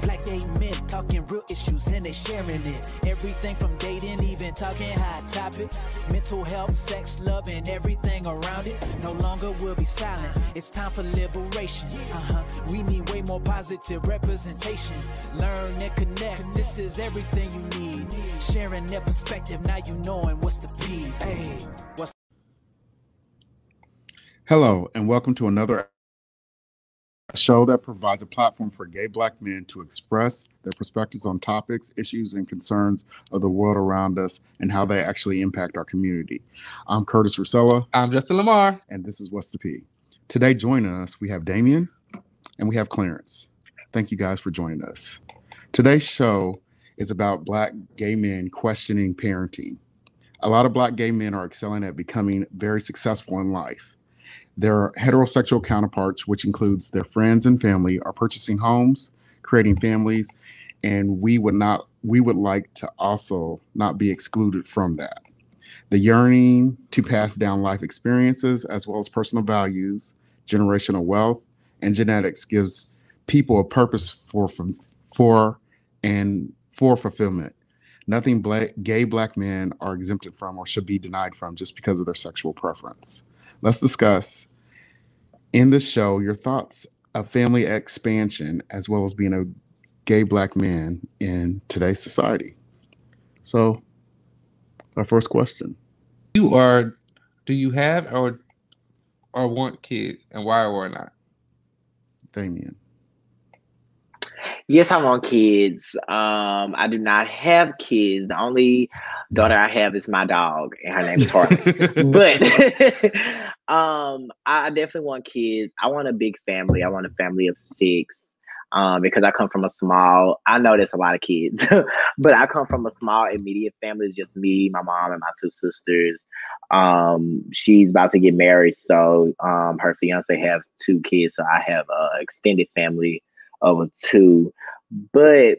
Black gay men talking real issues and they sharing it. Everything from dating, even talking hot topics. Mental health, sex, love, and everything around it. No longer will be silent. It's time for liberation. We need way more positive representation. Learn and connect. This is everything you need. Sharing their perspective. Now you knowing what's the P. Hey, what's Hello, and welcome to another show that provides a platform for gay Black men to express their perspectives on topics, issues, and concerns of the world around us and how they actually impact our community. I'm Curtis Rusella. I'm Justin Lamar. And this is What's the P. Today, joining us, we have Damien and we have Clarence. Thank you guys for joining us. Today's show is about Black gay men questioning parenting. A lot of Black gay men are excelling at becoming very successful in life. Their heterosexual counterparts, which includes their friends and family, are purchasing homes, creating families, and we would like to also not be excluded from that. The yearning to pass down life experiences as well as personal values, generational wealth, and genetics gives people a purpose for fulfillment. Nothing gay Black men are exempted from or should be denied from just because of their sexual preference. Let's discuss in this show your thoughts of family expansion as well as being a gay Black man in today's society. So, our first question. Do you have or want kids, and why or why not? Damien. Yes, I want kids. I do not have kids. The only daughter I have is my dog, and her name is Harley. But I definitely want kids. I want a big family. I want a family of 6. Because I come from I know there's a lot of kids, but I come from a small immediate family. It's just me, my mom, and my 2 sisters. She's about to get married, so her fiance has 2 kids, so I have an extended family of 2. But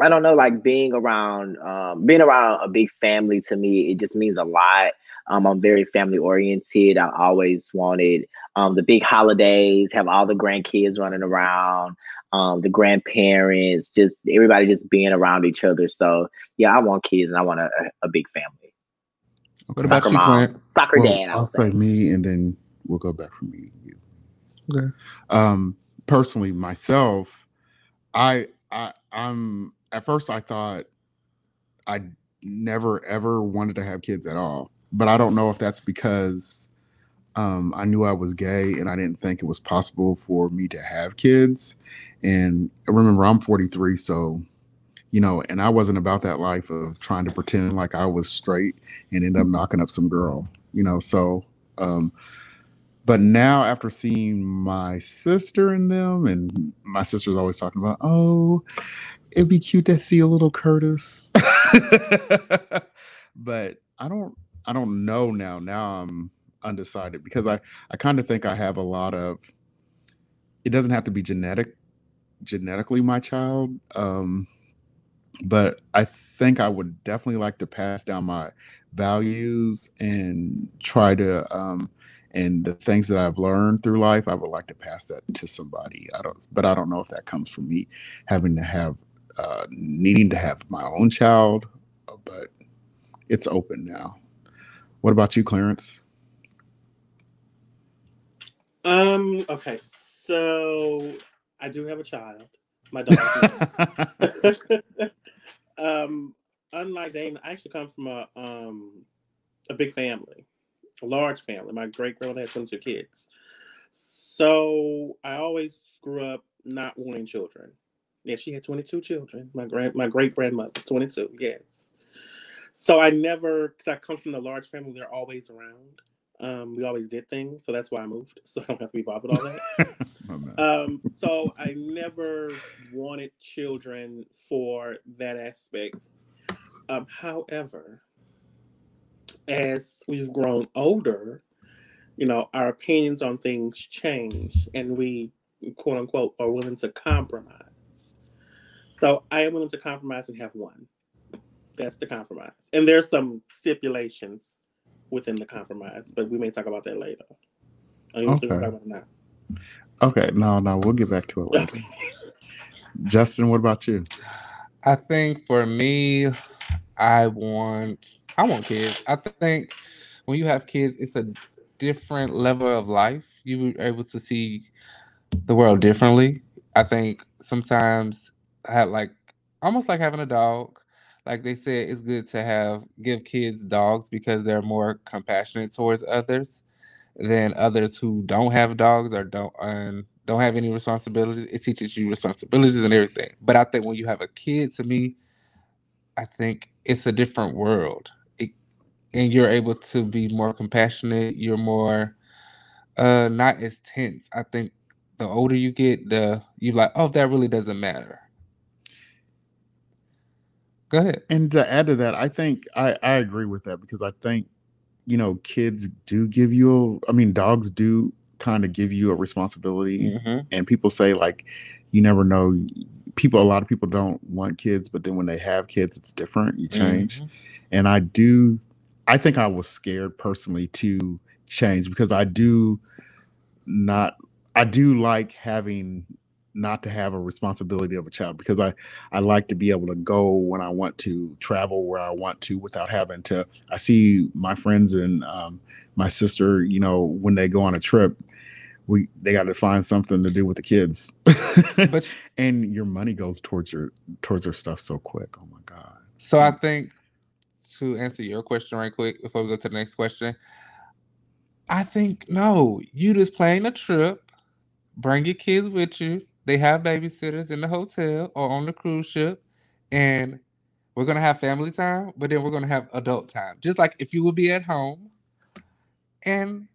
I don't know, like being around a big family, to me, it just means a lot. I'm very family oriented. I always wanted the big holidays, have all the grandkids running around, the grandparents, just everybody just being around each other. So yeah, I want kids and I want a big family. What about you, Clint? Soccer dad. I'll say me, and then we'll go back from me to you. Okay. Personally, myself, I'm at first I thought I never ever wanted to have kids at all, but I don't know if that's because I knew I was gay and I didn't think it was possible for me to have kids. And remember, I'm 43, so and I wasn't about that life of trying to pretend like I was straight and end up knocking up some girl, so but now after seeing my sister and them, and my sister's always talking about, oh, it'd be cute to see a little Curtis. But I don't know now. Now I'm undecided because I kind of think I have a lot of, it doesn't have to be genetically my child. But I think I would definitely like to pass down my values and try to, and the things that I've learned through life, I would like to pass that to somebody. I don't know if that comes from me having to have, needing to have my own child, but it's open now. What about you, Clarence? Okay, so I do have a child. My dog. Unlike Damon, I actually come from a big family, a large family. My great grandmother had 22 kids, so I always grew up not wanting children. Yeah, she had 22 children. My great grandmother, 22. Yes. So because I come from the large family, they're always around. We always did things, so that's why I moved, so I don't have to be bothered with all that. So I never wanted children for that aspect. However, as we've grown older, our opinions on things change, and we, quote unquote, are willing to compromise. So I am willing to compromise and have one. That's the compromise. And there's some stipulations within the compromise, but we may talk about that later. Okay. Talk about it now. Okay, no, we'll get back to it later. Justin, what about you? I think for me, I want kids. I think when you have kids, it's a different level of life. You're able to see the world differently. I think sometimes I have like almost like having a dog. Like they said, it's good to give kids dogs because they're more compassionate towards others than others who don't have dogs or don't have any responsibilities. It teaches you responsibilities and everything. But I think when you have a kid, to me, I think it's a different world. And you're able to be more compassionate. You're more not as tense. I think the older you get, you're like, oh, that really doesn't matter. Go ahead. And to add to that, I think I agree with that because I think, kids do give you, dogs do kind of give you a responsibility. Mm-hmm. And people say, like, you never know. A lot of people don't want kids, but then when they have kids, it's different. You change. Mm-hmm. And I think I was scared personally to change because I do like having not to have a responsibility of a child because I like to be able to go when I want to, travel where I want to without having to. I see my friends and my sister, when they go on a trip, they got to find something to do with the kids. But and your money goes towards their stuff so quick. Oh my God. So I think to answer your question right quick before we go to the next question, I think no, you just plan a trip, bring your kids with you. They have babysitters in the hotel or on the cruise ship, and we're gonna have family time, but then we're gonna have adult time. Just like if you would be at home and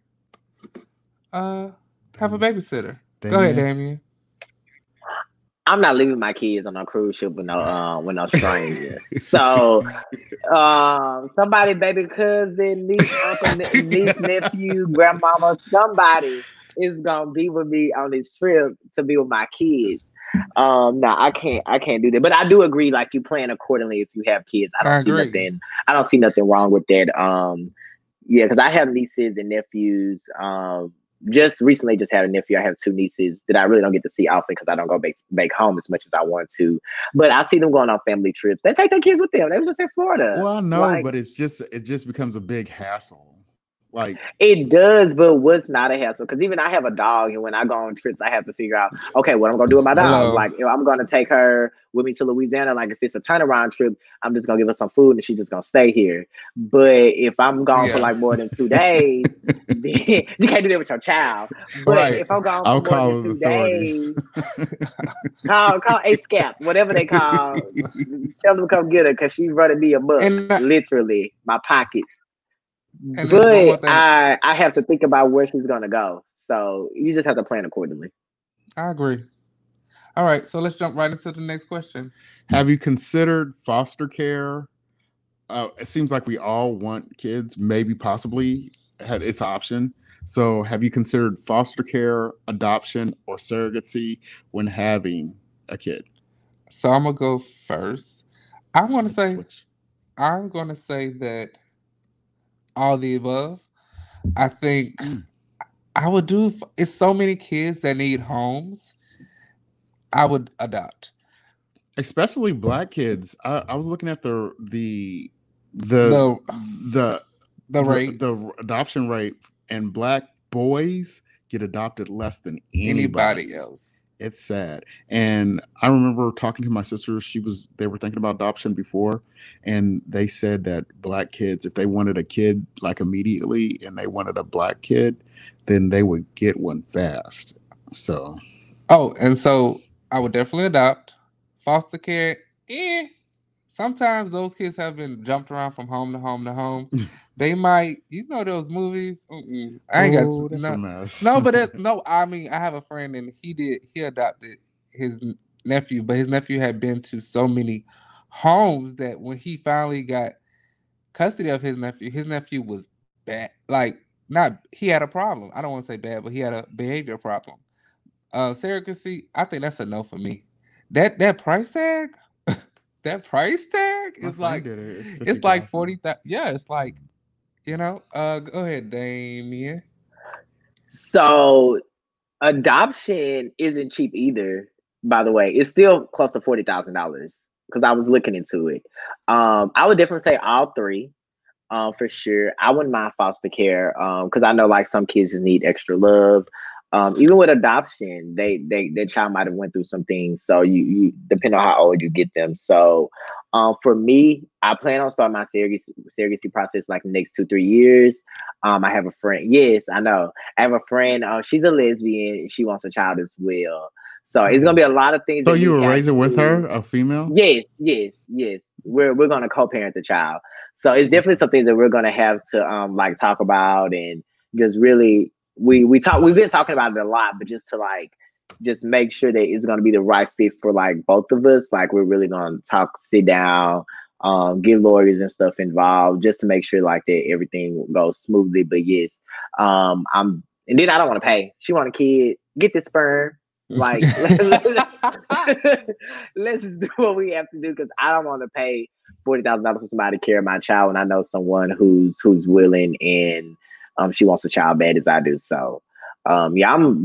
have a babysitter. Go ahead, Damien. I'm not leaving my kids on a cruise ship with no stranger. So somebody, baby cousin, niece, uncle, niece, nephew, grandmama, somebody is gonna be with me on this trip to be with my kids. No, I can't do that. But I do agree, like, you plan accordingly if you have kids. I don't see nothing wrong with that. Yeah, because I have nieces and nephews. Just recently had a nephew. I have two nieces that I really don't get to see often because I don't go back home as much as I want to. But I see them going on family trips. They take their kids with them. They was just in Florida. Well, I know, but it just becomes a big hassle. Like, it does, but what's not a hassle? Because even I have a dog, and when I go on trips, I have to figure out, okay, what I'm gonna do with my dog. Hello. Like, I'm gonna take her with me to Louisiana. Like, if it's a turnaround trip, I'm just gonna give her some food, and she's just gonna stay here. But if I'm gone for like more than 2 days, then you can't do that with your child. But if I'm gone for more than 2 days, call ASCAP, whatever they call. Tell them to come get her because she's running me a buck, literally my pockets. But I have to think about where she's gonna go. So you just have to plan accordingly. I agree. All right, so let's jump right into the next question. Have you considered foster care? It seems like we all want kids, maybe possibly it's an option. So have you considered foster care, adoption, or surrogacy when having a kid? So I'm gonna go first. I'm gonna say that all the above. I think I would do. It's so many kids that need homes. I would adopt, especially Black kids. I was looking at the rate, the adoption rate, and Black boys get adopted less than anybody else. It's sad. And I remember talking to my sister. They were thinking about adoption before, and they said that Black kids, if they wanted a kid like immediately and they wanted a Black kid, then they would get one fast. So and so I would definitely adopt. Foster care, sometimes those kids have been jumped around from home to home to home. They might, those movies. I ain't got that's a mess. No, but I mean, I have a friend and he adopted his nephew, but his nephew had been to so many homes that when he finally got custody of his nephew was bad. Like, he had a problem. I don't want to say bad, but he had a behavior problem. Surrogacy, I think that's a no for me. That price tag. That price tag is like it's like 40,000. Yeah, it's like, go ahead, Damien. So adoption isn't cheap either. by the way. It's still close to $40,000 because I was looking into it. I would definitely say all three. For sure. I wouldn't mind foster care. Because I know like some kids just need extra love. Even with adoption, their child might have went through some things. So you depend on how old you get them. So for me, I plan on starting my surrogacy process like the next 2-3 years. I have a friend. Yes, I know. I have a friend. She's a lesbian. She wants a child as well. So it's gonna be a lot of things So that you we were have raising with to. her, a female? Yes. We're gonna co-parent the child. So it's definitely some things that we're gonna have to like talk about and just really we've been talking about it a lot, but just to like just make sure that it's gonna be the right fit for like both of us. Like we're really gonna sit down, get lawyers and stuff involved just to make sure like that everything goes smoothly. But yes, and then I don't want to pay. She want a kid, get the sperm. Like let's just do what we have to do because I don't want to pay $40,000 for somebody to carry my child when I know someone who's willing and she wants a child bad as I do. So yeah, I'm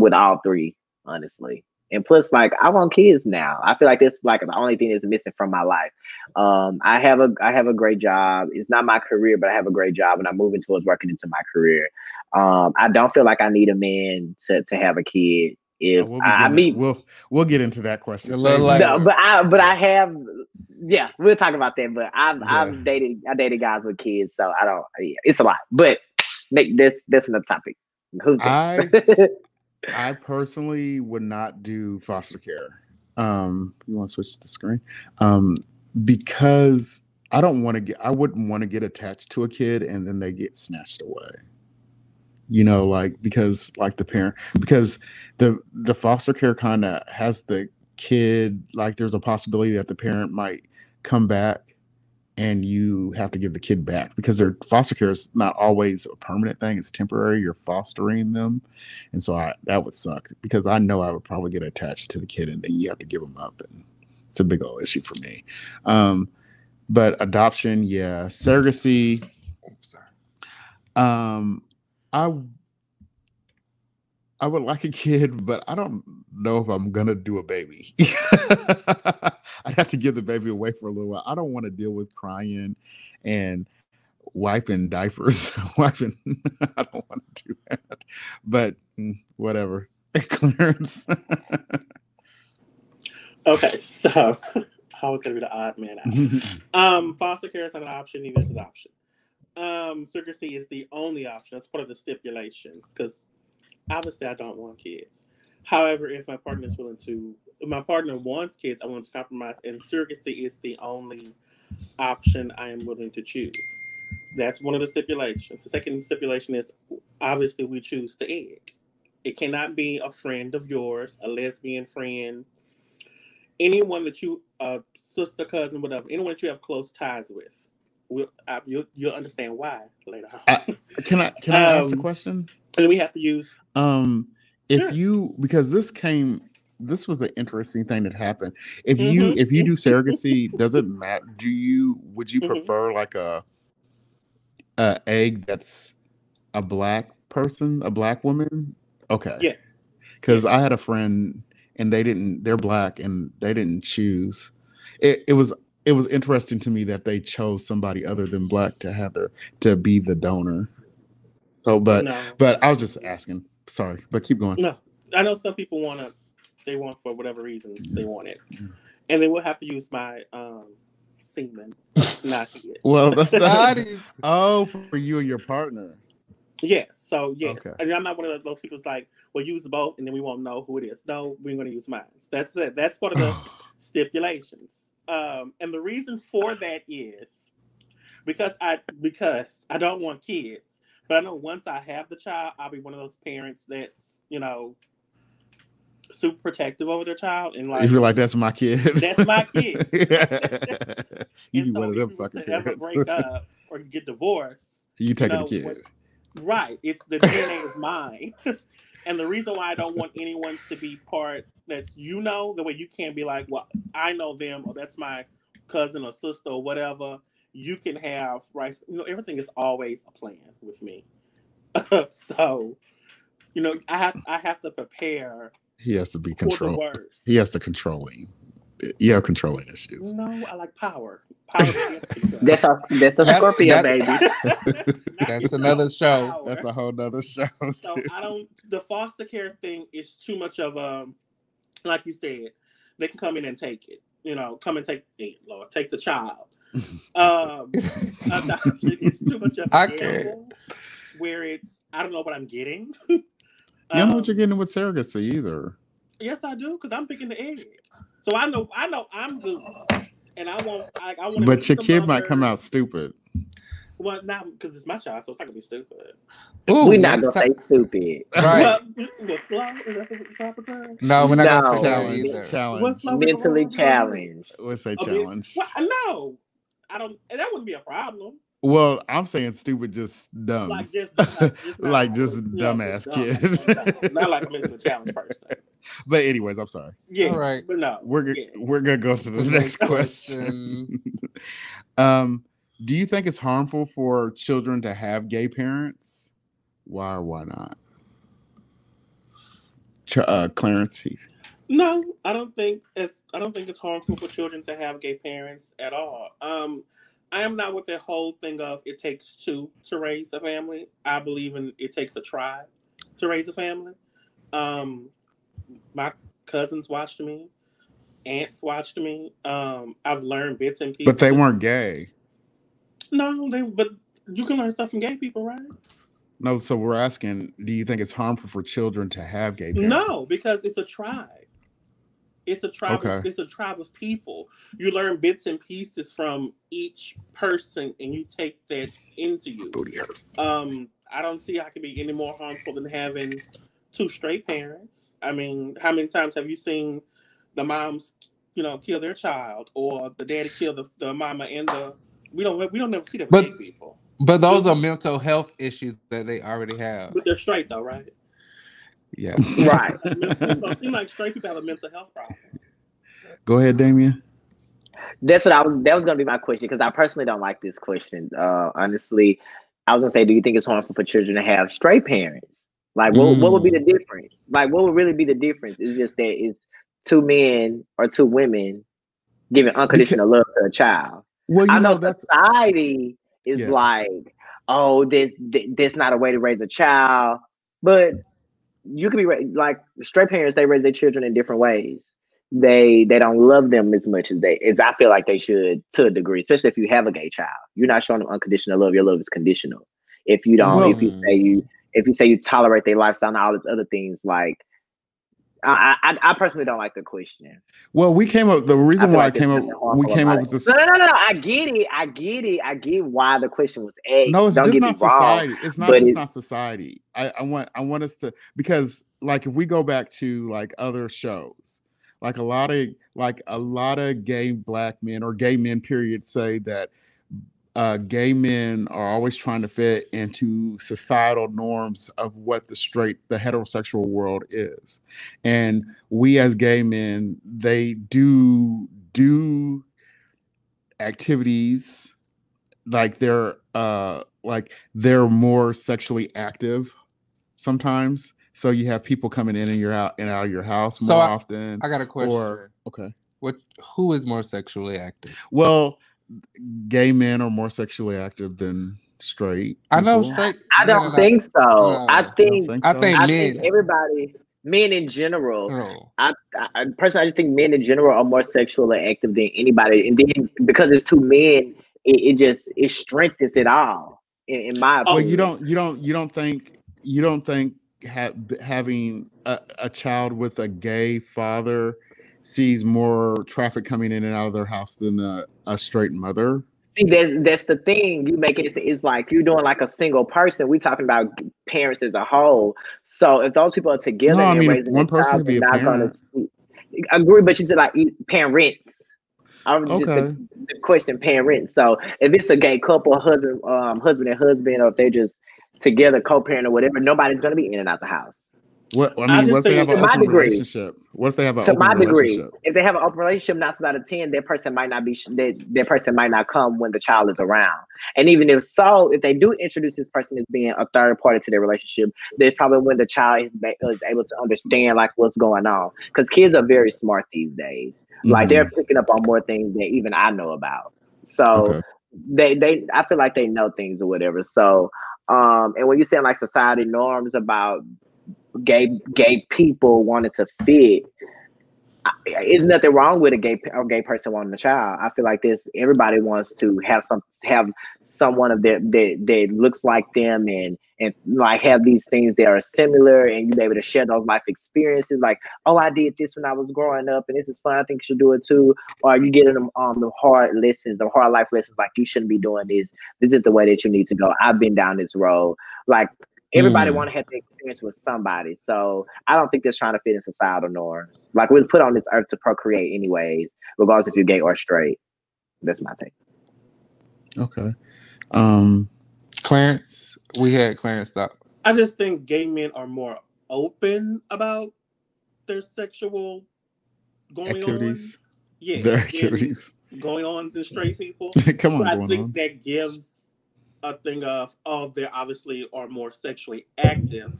with all three, honestly. And plus, like I want kids now. I feel like this like the only thing that's missing from my life. I have a great job. It's not my career, but I have a great job and I'm moving towards working into my career. I don't feel like I need a man to have a kid. If I mean, we'll get into that question. A little like- no, but I have, yeah, we'll talk about that. But I've dated guys with kids, so I don't. Yeah, it's a lot. But that's another topic. Who's next? I personally would not do foster care. You want to switch the screen? Because I wouldn't want to get attached to a kid and then they get snatched away. You know, like because like the parent, because the foster care kind of has the kid, like there's a possibility that the parent might come back and you have to give the kid back because their foster care is not always a permanent thing. It's temporary. You're fostering them. And so that would suck because I know I would probably get attached to the kid and then you have to give them up. And it's a big old issue for me. But adoption, yeah. Surrogacy. I would like a kid, but I don't know if I'm gonna do a baby. I'd have to give the baby away for a little while. I don't want to deal with crying and wiping diapers. I don't want to do that. But whatever. Clarence. Okay, so I was gonna be the odd man out. Foster care is not an option, neither is adoption. Surrogacy is the only option. That's part of the stipulations because obviously I don't want kids. However, if my partner is willing to, if my partner wants kids, I want to compromise, and surrogacy is the only option I am willing to choose. That's one of the stipulations. The second stipulation is obviously we choose the egg. It cannot be a friend of yours, a lesbian friend, anyone that you, sister, cousin, whatever, anyone that you have close ties with. You'll understand why later on. Can I ask a question? And we have to use. Because this was an interesting thing that happened. If you do surrogacy, does it matter? Would you prefer like a egg that's a black person, a black woman? Okay. Yes. Because I had a friend and they're black and they didn't choose. It was interesting to me that they chose somebody other than black to be the donor. So, but I was just asking. Sorry, but keep going. No, I know some people they want for whatever reasons they want it, and then we'll have to use my semen, not it. Well, that's not. For you and your partner. Yes. So yes, okay. And I'm not one of those people who's like, "Well, use both, and then we won't know who it is." No, we're going to use mine. That's it. That's part of the stipulations. And the reason for that is because I don't want kids. But I know once I have the child, I'll be one of those parents that's, super protective over their child. And like, you're like, that's my kid. That's my kid. You be one of them fucking parents. Ever break up or get divorced, you taking the kid. Right. It's the DNA is mine. And the reason why I don't want anyone to be part that's, the way you can't be like, well, I know them or that's my cousin or sister or whatever. You can have rights. Everything is always a plan with me. So, I have to prepare He has to be For the controlled. worst. He has to controlling. You have controlling issues. No, I like power. Power. That's the Scorpio, baby. That's another show. Power. That's a whole nother show. So too. the foster care thing is too much of a, like you said, they can come in and take it. Come and take it, Lord, take the child. Adoption is too much of a gamble where it's, I don't know what I'm getting. You don't know what you're getting with surrogacy either. Yes, I do, because I'm picking the egg. So I know I'm good, and I want. But your kid might come out stupid. Well, not because it's my child, so it's not gonna be stupid. We're not gonna say stupid, right? No, we're not gonna say challenge. Mentally challenged. We'll say challenge. No, I don't. That wouldn't be a problem. Well, I'm saying stupid, just dumb. Like just dumbass kid. Not like a mentally challenged person. But anyways, I'm sorry. Yeah, all right. But no, we're gonna go to the next question. Do you think it's harmful for children to have gay parents? Why or why not? Clarence Heath. No, I don't think it's harmful for children to have gay parents at all. I am not with the whole thing of it takes two to raise a family. I believe in it takes a tribe to raise a family. My cousins watched me, aunts watched me. I've learned bits and pieces. But they weren't gay. No, but you can learn stuff from gay people, right? No, so we're asking, do you think it's harmful for children to have gay parents? No, because it's a tribe. It's a tribe. Okay. It's a tribe of people. You learn bits and pieces from each person, and you take that into you. I don't see how it can be any more harmful than having two straight parents. I mean, how many times have you seen the moms, kill their child, or the daddy kill the mama and the? We don't never see that with gay people. But those are mental health issues that they already have. But they're straight though, right? Yeah. Right. It seems like straight people have a mental health problem. Go ahead, Damien. That was going to be my question, because I personally don't like this question. Honestly, I was going to say, do you think it's harmful for children to have straight parents? Like, what would be the difference? Like, what would really be the difference? It's just that it's two men or two women giving unconditional love to a child. Well, I know society is like, oh, this not a way to raise a child, but you can be like straight parents. They raise their children in different ways. They don't love them as much as I feel like they should, to a degree. Especially if you have a gay child, you're not showing them unconditional love. Your love is conditional. If you don't, if you say you tolerate their lifestyle and all these other things, like I personally don't like the question. Well, we came up. The reason why we came up with this. No. I get it. I get why the question was asked. No, it's don't just get not me wrong, society. It's not just not society. I want us to, because like if we go back to like other shows, like a lot of gay black men or gay men period say that gay men are always trying to fit into societal norms of what the heterosexual world is. And we as gay men, they do activities like they're more sexually active sometimes. So you have people coming in and out of your house more often. I got a question. Okay. Who is more sexually active? Well, gay men are more sexually active than straight people. I know straight. I don't think so. No, I think men. Men in general. No. I personally, I just think men in general are more sexually active than anybody, and then because it's two men, it strengthens it all. In my opinion. Well, you don't think having a child with a gay father sees more traffic coming in and out of their house than a straight mother? See, that's the thing. You make it's like you're doing like a single person. We talking about parents as a whole. So if those people are together, no, I mean one person could be a parent. Agree, but you said like parents. Okay. Just the question, parents. So if it's a gay couple, husband and husband, or if they're just together, co-parent or whatever, nobody's gonna be in and out the house. What I I mean, just what if they have think an To my open degree, relationship? What if they have an to open my degree, relationship? if they have an open relationship, 9 times out of 10, that person might not be that person might not come when the child is around. And even if so, if they do introduce this person as being a third party to their relationship, there's probably when the child is able to understand like what's going on. Because kids are very smart these days. Like they're Hmm. picking up on more things than even I know about. So Okay. they I feel like they know things or whatever. So and when you're saying like society norms about gay people wanting to fit, there's nothing wrong with a gay person wanting a child. I feel like this. Everybody wants to have someone of their that looks like them and like have these things that are similar, and you be able to share those life experiences. Like, oh, I did this when I was growing up, and this is fun. I think you should do it too. Or you getting them the hard lessons, the hard life lessons. Like, you shouldn't be doing this. This is the way that you need to go. I've been down this road. Like, everybody want to have the experience with somebody. So I don't think that's trying to fit in societal norms. Like, we're put on this earth to procreate anyways, regardless if you're gay or straight. That's my take. Okay. Clarence, we had Clarence stop. I just think gay men are more open about their sexual going on. Activities. Yeah, Their than activities. going on than straight people. Come on, So I going think on. that gives a thing of, oh, they obviously are more sexually active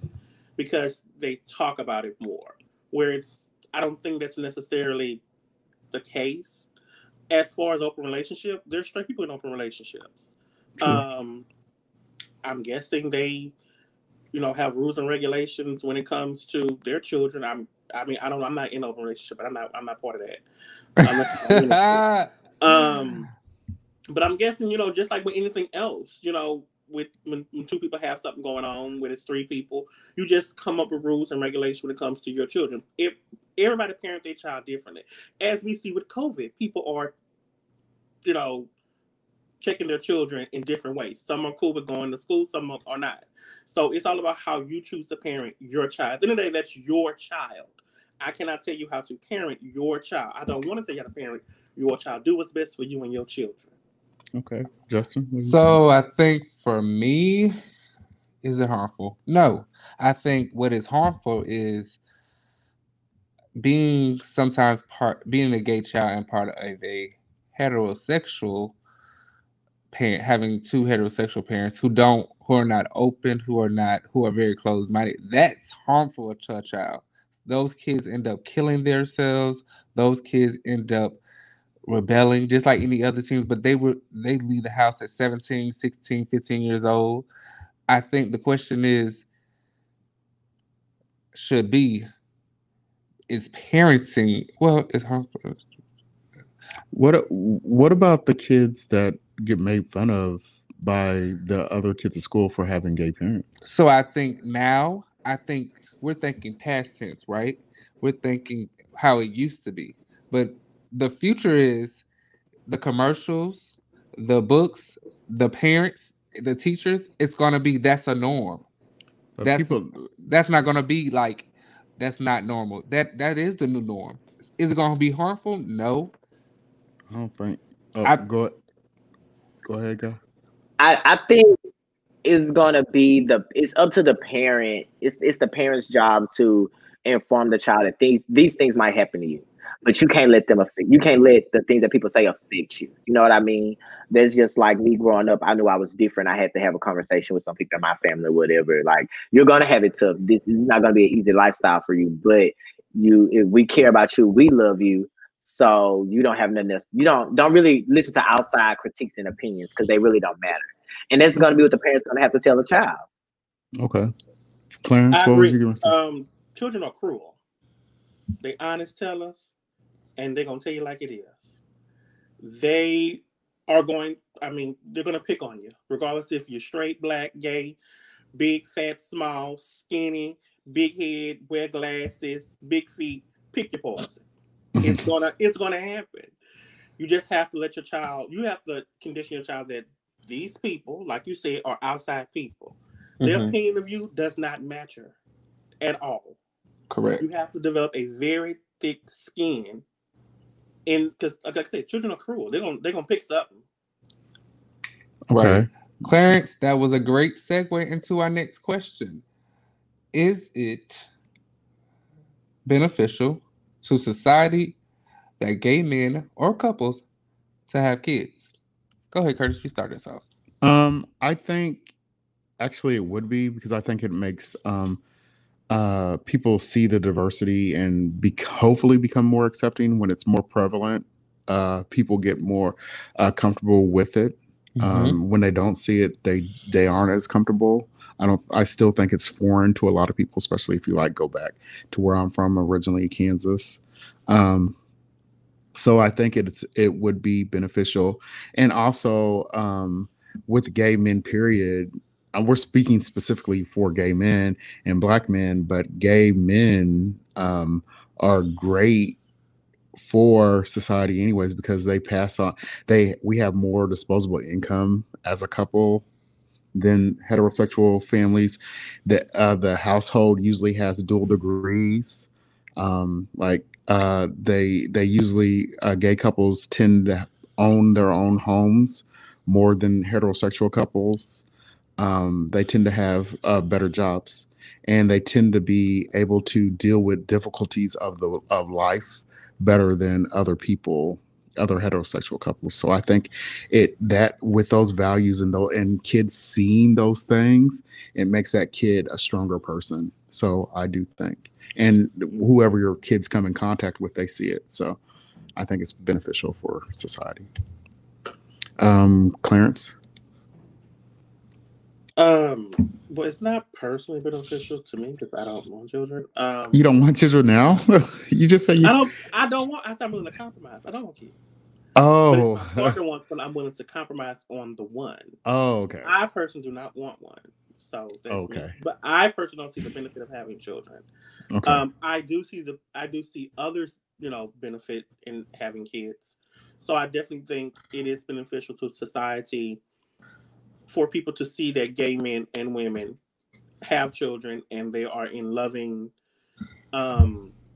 because they talk about it more. Where I don't think that's necessarily the case. As far as open relationship, there's straight people in open relationships. True. I'm guessing they, have rules and regulations when it comes to their children. I mean, I don't know. I'm not in an open relationship, but I'm not part of that. But I'm guessing, just like with anything else, with when two people have something going on, when it's three people, you just come up with rules and regulations when it comes to your children. If everybody parent their child differently, as we see with COVID, people are, checking their children in different ways. Some are cool with going to school, some are not. So it's all about how you choose to parent your child. At the end of the day, that's your child. I cannot tell you how to parent your child. I don't want to tell you how to parent your child. Do what's best for you and your children. Okay. Justin? So I think for me, is it harmful? No. I think what is harmful is being a gay child and part of a heterosexual parent, having two heterosexual parents who are not open, who are very closed minded. That's harmful to a child. Those kids end up killing themselves. Those kids end up rebelling just like any other teens, but they leave the house at 17, 16, 15 years old. I think the question is parenting, well, it's harmful. What about the kids that get made fun of by the other kids at school for having gay parents? So I think we're thinking past tense, right? We're thinking how it used to be. But the future is the commercials, the books, the parents, the teachers, it's gonna be that's a norm. But That's not gonna be like that's not normal. That is the new norm. Is it gonna be harmful? No. I don't think. I Go ahead, guy. I think it's gonna be it's up to the parent. It's the parent's job to inform the child that these things might happen to you, but you can't let them affect. You can't let the things that people say affect you. You know what I mean? There's just like me growing up. I knew I was different. I had to have a conversation with some people in my family, or whatever. Like, you're gonna have it tough. This is not gonna be an easy lifestyle for you, but if we care about you, we love you. So you don't have nothing else. You don't really listen to outside critiques and opinions because they really don't matter. And that's going to be what the parents going to have to tell the child. Okay. Clarence, I what was you agree. going to say? Children are cruel. They honest tell us, and they're going to tell you like it is. They are they're going to pick on you, regardless if you're straight, black, gay, big, fat, small, skinny, big head, wear glasses, big feet. Pick your poison. It's gonna happen. You just have to you have to condition your child that these people, like you said, are outside people. Their opinion of you does not matter at all. Correct. You have to develop a very thick skin, and because, like I said, children are cruel. They're gonna pick something. Okay. Right. Clarence, that was a great segue into our next question. Is it beneficial to society that gay men or couples to have kids? Go ahead, Curtis. You start this off. I think actually it would be because I think it makes people see the diversity and hopefully become more accepting when it's more prevalent. People get more comfortable with it. When they don't see it, they aren't as comfortable. I still think it's foreign to a lot of people, especially if you like go back to where I'm from originally, Kansas. So I think it would be beneficial. And also with gay men, period, we're speaking specifically for gay men and black men, but gay men are great for society anyways because they pass on we have more disposable income as a couple than heterosexual families. The household usually has dual degrees. They usually gay couples tend to own their own homes more than heterosexual couples. They tend to have better jobs, and they tend to be able to deal with difficulties of life better than other heterosexual couples. So I think that with those values and kids seeing those things, it makes that kid a stronger person. So I do think, and whoever your kids come in contact with, they see it. So I think it's beneficial for society. Clarence? Well, it's not personally beneficial to me because I don't want children. You don't want children now? You just say you. I don't want. I said I'm willing to compromise. I don't want kids. Oh. But if my partner wants one, I'm willing to compromise on the one. Oh, okay. I personally do not want one, so that's okay. Me. But I personally don't see the benefit of having children. Okay. I do see others, benefit in having kids. So I definitely think it is beneficial to society for people to see that gay men and women have children and they are in loving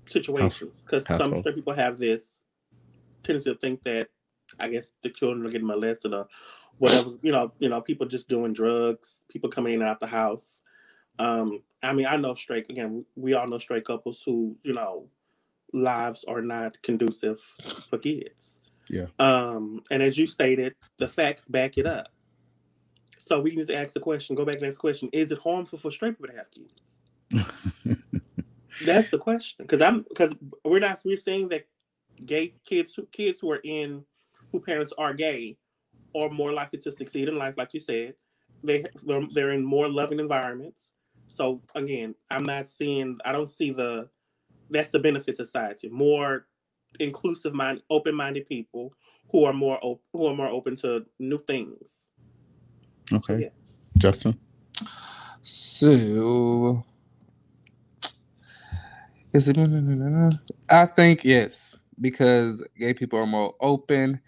situations. Because some straight people have this tendency to think that I guess the children are getting molested or whatever. People just doing drugs, people coming in and out the house. I know we all know straight couples who, lives are not conducive for kids. Yeah. And as you stated, the facts back it up. So we need to ask the question, go back to the next question. Is it harmful for straight people to have kids? That's the question. Because we're saying that gay kids who parents are gay are more likely to succeed in life, like you said. They're in more loving environments. So again, I don't see that's the benefit to society. More inclusive open-minded people who are more open to new things. Okay. So, yes. Justin? So I think yes, because gay people are more open,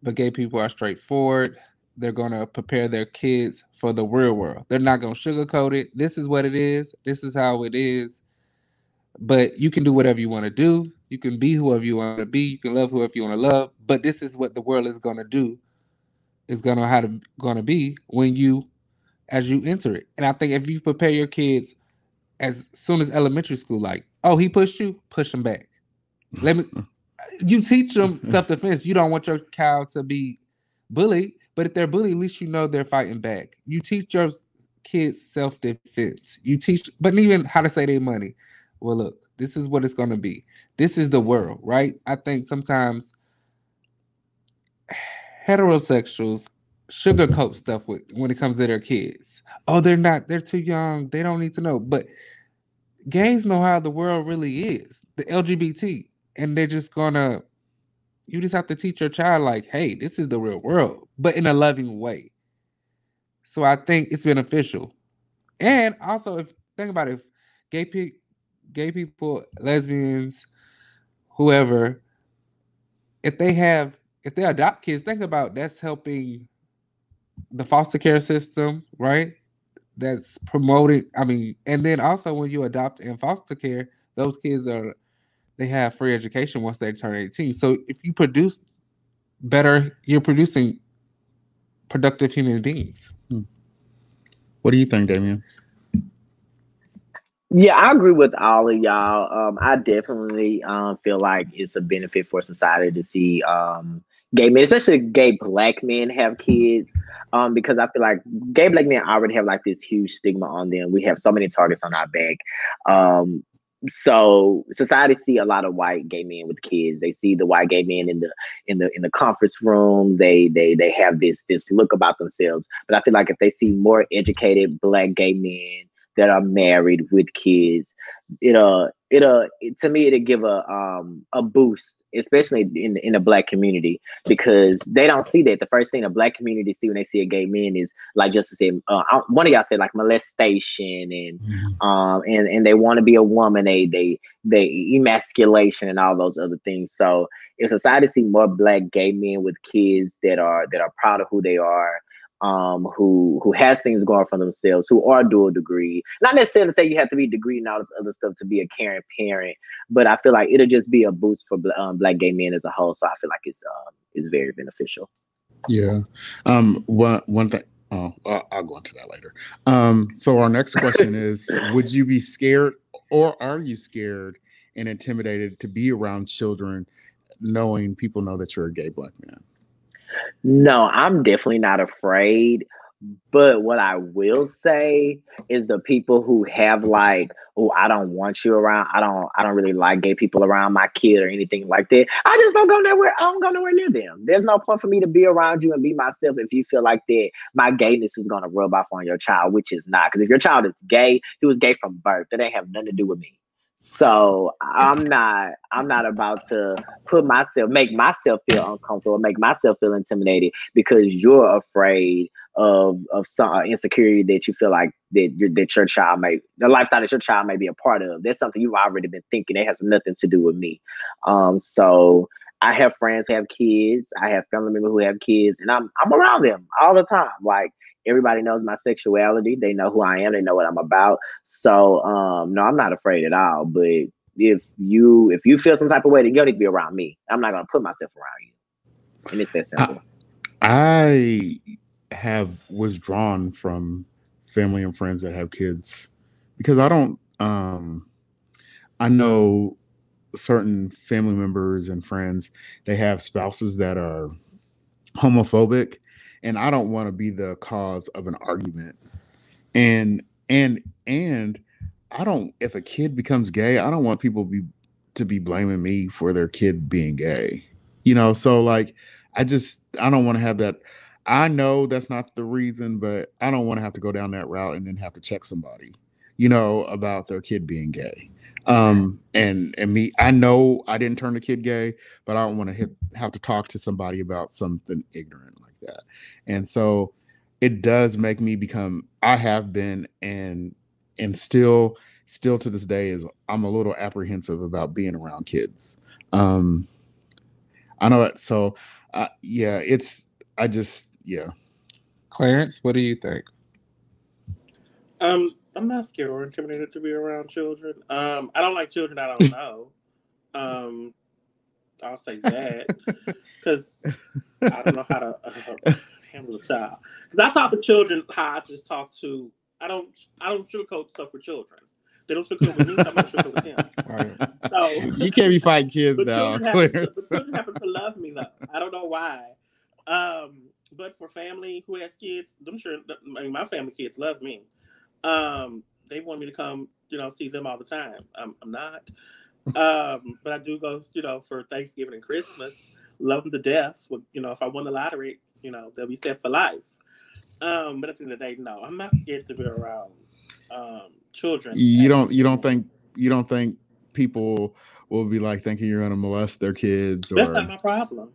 but gay people are straightforward. They're going to prepare their kids for the real world. They're not going to sugarcoat it. This is what it is. This is how it is. But you can do whatever you want to do. You can be whoever you want to be. You can love whoever you want to love. But this is what the world is going to do. Is going to be as you enter it. And I think if you prepare your kids as soon as elementary school, like, oh, he pushed you, push him back. You teach them self-defense. You don't want your child to be bullied, but if they're bullied, at least you know they're fighting back. You teach your kids self-defense. You teach, but even how to say their money. Well, look, this is what it's going to be. This is the world, right? I think sometimes heterosexuals sugarcoat stuff when it comes to their kids. Oh, they're too young. They don't need to know. But gays know how the world really is, the LGBT, and they're just gonna, you just have to teach your child like, hey, this is the real world, but in a loving way. So I think it's beneficial. And also, think about it, if gay people, lesbians, whoever, if they adopt kids, think about that's helping the foster care system, right? That's promoted. And then also when you adopt in foster care, those kids they have free education once they turn 18. So if you produce better, you're producing productive human beings. What do you think, Damien? Yeah, I agree with all of y'all. I definitely feel like it's a benefit for society to see gay men, especially gay black men, have kids. Because I feel like gay black men already have like this huge stigma on them. We have so many targets on our back. So society see a lot of white gay men with kids. They see the white gay men in the conference rooms. They have this look about themselves. But I feel like if they see more educated black gay men that are married with kids, to me it'll give a boost, especially in the black community, because they don't see that. The first thing the black community see when they see a gay man is, like Justice said, one of y'all said, like molestation and they want to be a woman, they emasculation and all those other things. So if society see more black gay men with kids that are proud of who they are, who has things going for themselves, who are dual degree. Not necessarily say you have to be degree and all this other stuff to be a caring parent, but I feel like it'll just be a boost for black gay men as a whole. So I feel like it's very beneficial. Yeah. One thing. Oh, I'll go into that later. So our next question is: would you be scared, or are you scared and intimidated to be around children, knowing people know that you're a gay black man? No, I'm definitely not afraid. But what I will say is the people who have like, oh, I don't want you around. I don't really like gay people around my kid or anything like that. I just don't go nowhere. I don't go nowhere near them. There's no point for me to be around you and be myself if you feel like that my gayness is gonna rub off on your child, which is not. Because if your child is gay, he was gay from birth. That ain't have nothing to do with me. So I'm not about to make myself feel uncomfortable, make myself feel intimidated because you're afraid of some insecurity that you feel like that your child the lifestyle that your child may be a part of. That's something you've already been thinking. It has nothing to do with me. So I have friends who have kids. I have family members who have kids, and I'm around them all the time. Like, everybody knows my sexuality. They know who I am. They know what I'm about. So no, I'm not afraid at all. But if you feel some type of way, then you need to be around me. I'm not gonna put myself around you. And it's that simple. I have withdrawn from family and friends that have kids because I don't I know certain family members and friends, they have spouses that are homophobic, and I don't want to be the cause of an argument. And I don't, if a kid becomes gay, I don't want people to be blaming me for their kid being gay. So like I don't want to have that. I know that's not the reason, but I don't want to have to go down that route and then have to check somebody, about their kid being gay. And me, I know I didn't turn the kid gay, but I don't want to have to talk to somebody about something ignorant like that. And so it does make me I have been, and still to this day, is I'm a little apprehensive about being around kids. I know it. So yeah, yeah. Clarence, what do you think? I'm not scared or intimidated to be around children. I don't like children I don't know. I'll say that because I don't know how to handle a child. Because I talk to children how I just talk to. I don't sugarcoat stuff for children. They don't sugarcoat with me, so I'm not sugarcoat with them. Right. So You can't be fighting kids now. Children happen to love me though. I don't know why. But for family who has kids, my family kids love me. They want me to come, see them all the time. I'm not. But I do go, for Thanksgiving and Christmas. Love them to death. If I won the lottery, they'll be set for life. But at the end of the day, no, I'm not scared to be around children. You don't think people will be like thinking you're going to molest their kids? That's not my problem.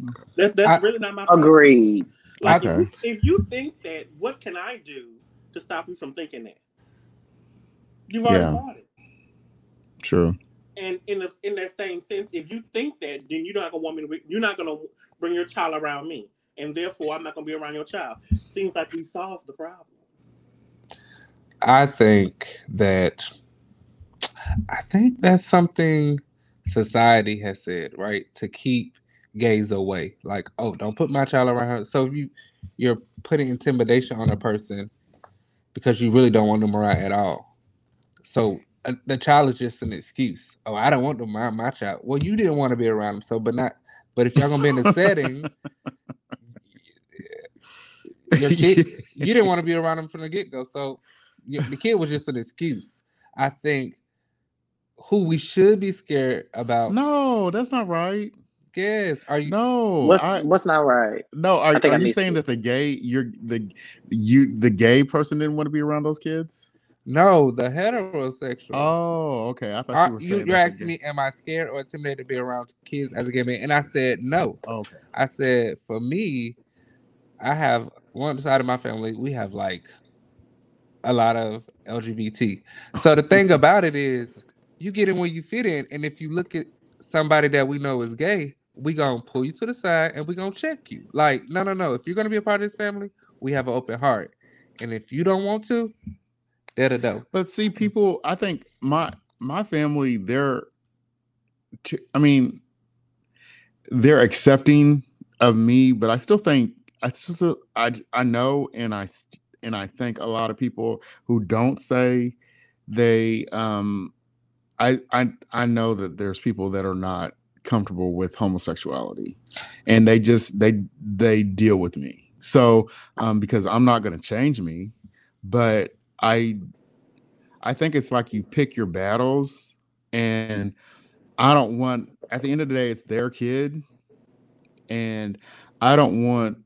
Okay. That's really not my problem. Agreed. Like, okay. if you think that, what can I do to stop you from thinking that? You've already thought it. True. And in that same sense, if you think that, then you're not gonna bring your child around me, and therefore I'm not gonna be around your child. Seems like we solved the problem. I think that's something society has said, right? To keep gays away. Like, oh, don't put my child around her. So if you're putting intimidation on a person because you really don't want them around at all. So the child is just an excuse. Oh, I don't want to mind my child. Well, you didn't want to be around him, so but if y'all gonna be in a setting, your kid, you didn't want to be around him from the get go. So the kid was just an excuse. I think who we should be scared about. No, that's not right. Yes. Are you? No. What's not right? No. Are you saying it. that the gay person didn't want to be around those kids? No, the heterosexual. Oh, okay. I thought you were saying you're asking me, am I scared or intimidated to be around kids as a gay man? And I said no. Okay. I said for me, I have one side of my family. We have like a lot of LGBT. So the thing about it is, you get in where you fit in, and if you look at somebody that we know is gay, we gonna pull you to the side and we gonna check you. Like, no. If you're gonna be a part of this family, we have an open heart, and if you don't want to, But see, people, I think my family, they're accepting of me, but I still think I know, and I think a lot of people who don't say they I know that there's people that are not comfortable with homosexuality, and they deal with me. So because I'm not going to change me, but I think it's like you pick your battles, and I don't want, at the end of the day, it's their kid, and I don't want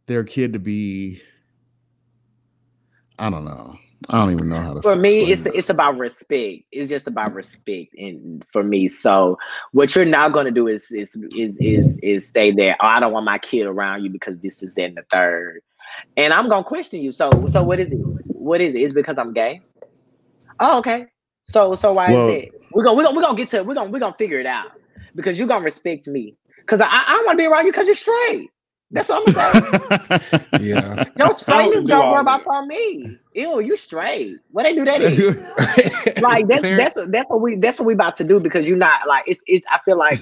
their kid to be, I don't know. I don't even know how to. For me, it's about respect. It's just about respect, and for me, so what you're not going to do is stay there. Oh, I don't want my kid around you because this is that and the third, and I'm gonna question you. So what is it? What is it? It's because I'm gay. Oh, okay. So why is that? We're gonna figure it out, because you're gonna respect me, because I want to be around you because you're straight. That's what I'm gonna say. Yeah. Your straightness don't worry about for me. Ew, you straight. What they do that is. Like that's what we about to do, because you're not like it's I feel like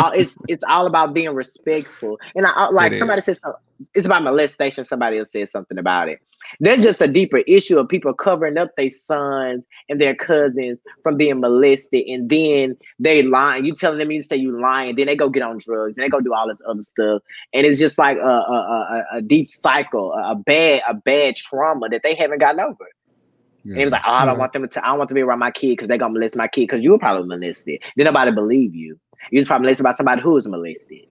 it's all about being respectful. And I like somebody said something, it's about molestation. Somebody else said something about it. There's just a deeper issue of people covering up their sons and their cousins from being molested, and then they lying. You telling them, you say you lying, then they go get on drugs and they go do all this other stuff, and it's just like a deep cycle, a bad trauma that they haven't gotten over. Yeah. And it was like, oh, I don't want them to. I don't want to be around my kid because they're gonna molest my kid, because you were probably molested. Then nobody believe you. You was probably molested by somebody who was molested.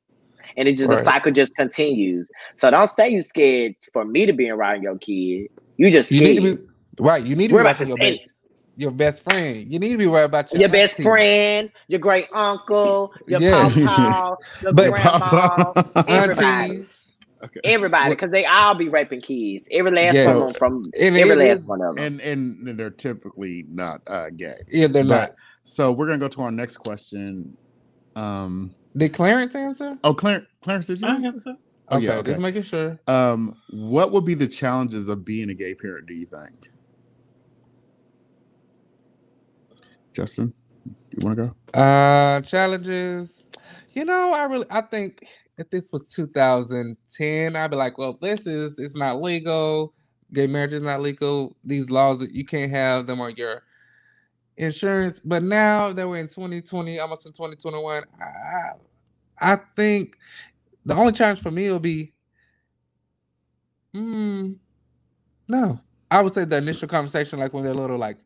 And it just the cycle just continues. So don't say you scared for me to be around your kid. You just scared. You need to be right. You need to be around your best friend. You need to be worried about your best friend, your great uncle, your papa, your grandma, everybody. Okay. Everybody, because they all be raping kids. Every last one of them, from every last one of them. And they're typically not gay. Yeah, they're not. So we're gonna go to our next question. Did Clarence answer? Oh, Clarence, did you answer? Oh, okay, just making sure. What would be the challenges of being a gay parent, do you think? Justin, you want to go? Challenges. I think if this was 2010, I'd be like, well, it's not legal. Gay marriage is not legal. These laws, you can't have them on your insurance. But now that we're in 2020, almost in 2021, I think the only challenge for me will be, no. I would say the initial conversation, like when they're little, like,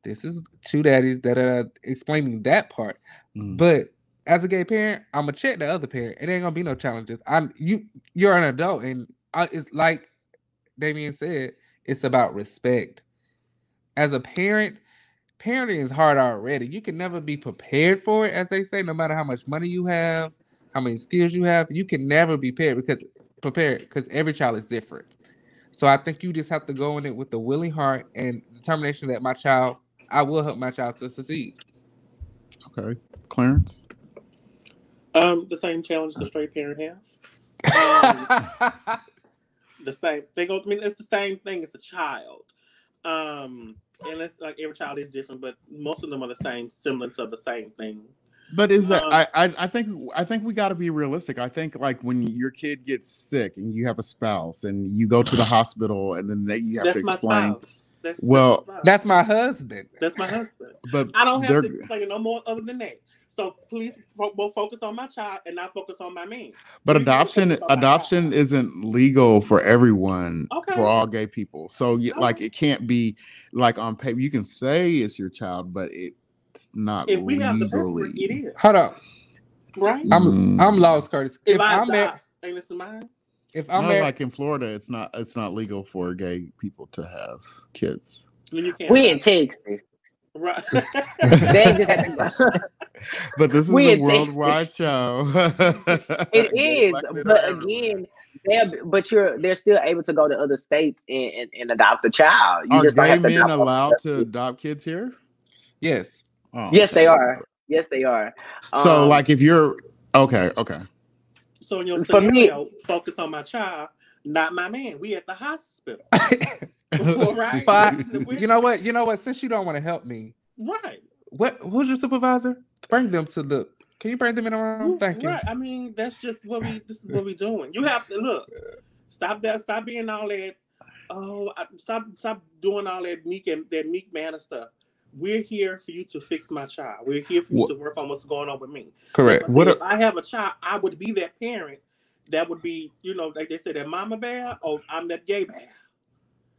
this is two daddies that are explaining that part. But as a gay parent, I'm gonna check the other parent. It ain't gonna be no challenges. You're an adult, and it's like Damien said, it's about respect. As a parent, parenting is hard already. You can never be prepared for it, as they say. No matter how much money you have, how many skills you have, you can never be prepared because every child is different. So I think you just have to go in it with a willing heart and determination that I will help my child to succeed. Okay, Clarence. The same challenge the straight parent has. The same. It's the same thing as a child. And it's like every child is different, but most of them are the same semblance of the same thing. But is that I think we got to be realistic. I think like when your kid gets sick and you have a spouse and you go to the hospital and then you have to explain. That's my husband. That's my husband. But I don't have to explain it no more other than that. So please focus on my child and not focus on my man. But adoption isn't legal for everyone, for all gay people. So like it can't be like on paper. You can say it's your child, but it's not if we legally. have the paperwork, it is. Hold on. Right? I'm lost, Curtis. If I'm married, ain't this mine? If I'm married, like in Florida, it's not legal for gay people to have kids. We in Texas. Right. They just have to But this is a worldwide show. It is, but again, they're still able to go to other states and adopt a child. You Are just gay don't have to men allowed to adopt kids here? Yes. Oh, yes, they are. Yes, they are. So, like, if you're okay. So in your scenario, focus on my child, not my man. We at the hospital. Right? You know what? Since you don't want to help me, right? Who's your supervisor? Bring them to the. Can you bring them in the room? Thank you. Right. I mean, that's just what we. This is what we doing. You have to look. Stop that. Stop being all that. Stop doing all that meek manner stuff. We're here for you to fix my child. We're here for you to work on what's going on with me. Correct. If I have a child, I would be that parent. That would be, like they said, that mama bear, or I'm that gay bear.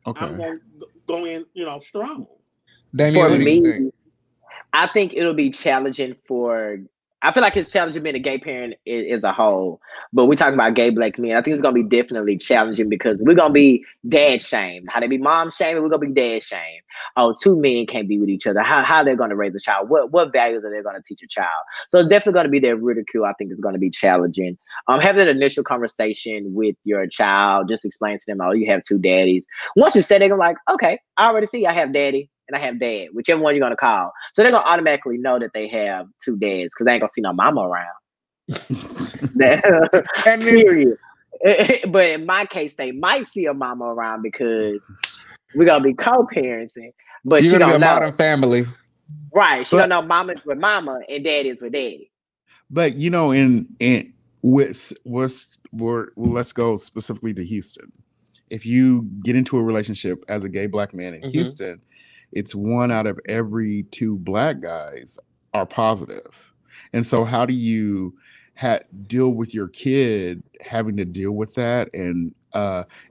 Okay. I'm going to go in, strong. Damien, for me, I think it'll be challenging I feel like it's challenging being a gay parent as a whole, but we're talking about gay black men. I think it's going to be definitely challenging because we're going to be dad shamed. How they be mom shamed, we're going to be dad shamed. Oh, two men can't be with each other. How they're going to raise a child? What values are they going to teach a child? So it's definitely going to be that ridicule. I think it's going to be challenging. Having an initial conversation with your child, just explain to them, oh, you have two daddies. Once you say, they're like, okay, I already see I have daddy and I have dad, whichever one you're going to call. So they're going to automatically know that they have two dads because they ain't going to see no mama around. Period. But in my case, they might see a mama around because we're going to be co-parenting. But she don't know. Modern family. Right. She don't know mama's with mama and daddy's with daddy. But, let's go specifically to Houston. If you get into a relationship as a gay black man in Houston, it's 1 out of every 2 black guys are positive. And so how do you deal with your kid having to deal with that and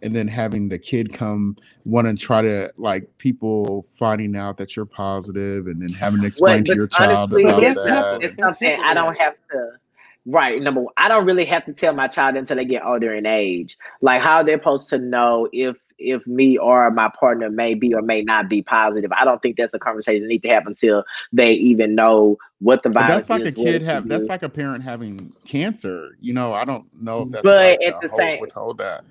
then having the kid come want to try to people finding out that you're positive and then having to explain to your child about that. It's something I don't have to. Right. Number one, I don't really have to tell my child until they get older in age. Like how they're supposed to know if me or my partner may be or may not be positive. I don't think that's a conversation that needs to happen until they even know what the virus is. That's like that's like a parent having cancer. I don't know if that's but right at the same withhold that.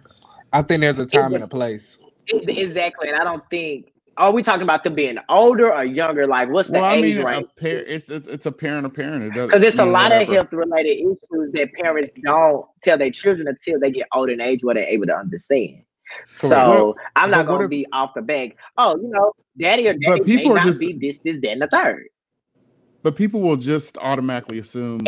I think there's a time and a place. Exactly. And I don't think are we talking about them being older or younger? Like, what's the age range? It's a parent. Because it's a lot of health-related issues that parents don't tell their children until they get older in age where they're able to understand. Correct. So I'm not going to be off the back. Oh, daddy or daddy may not be this, that, and the third. But people will just automatically assume,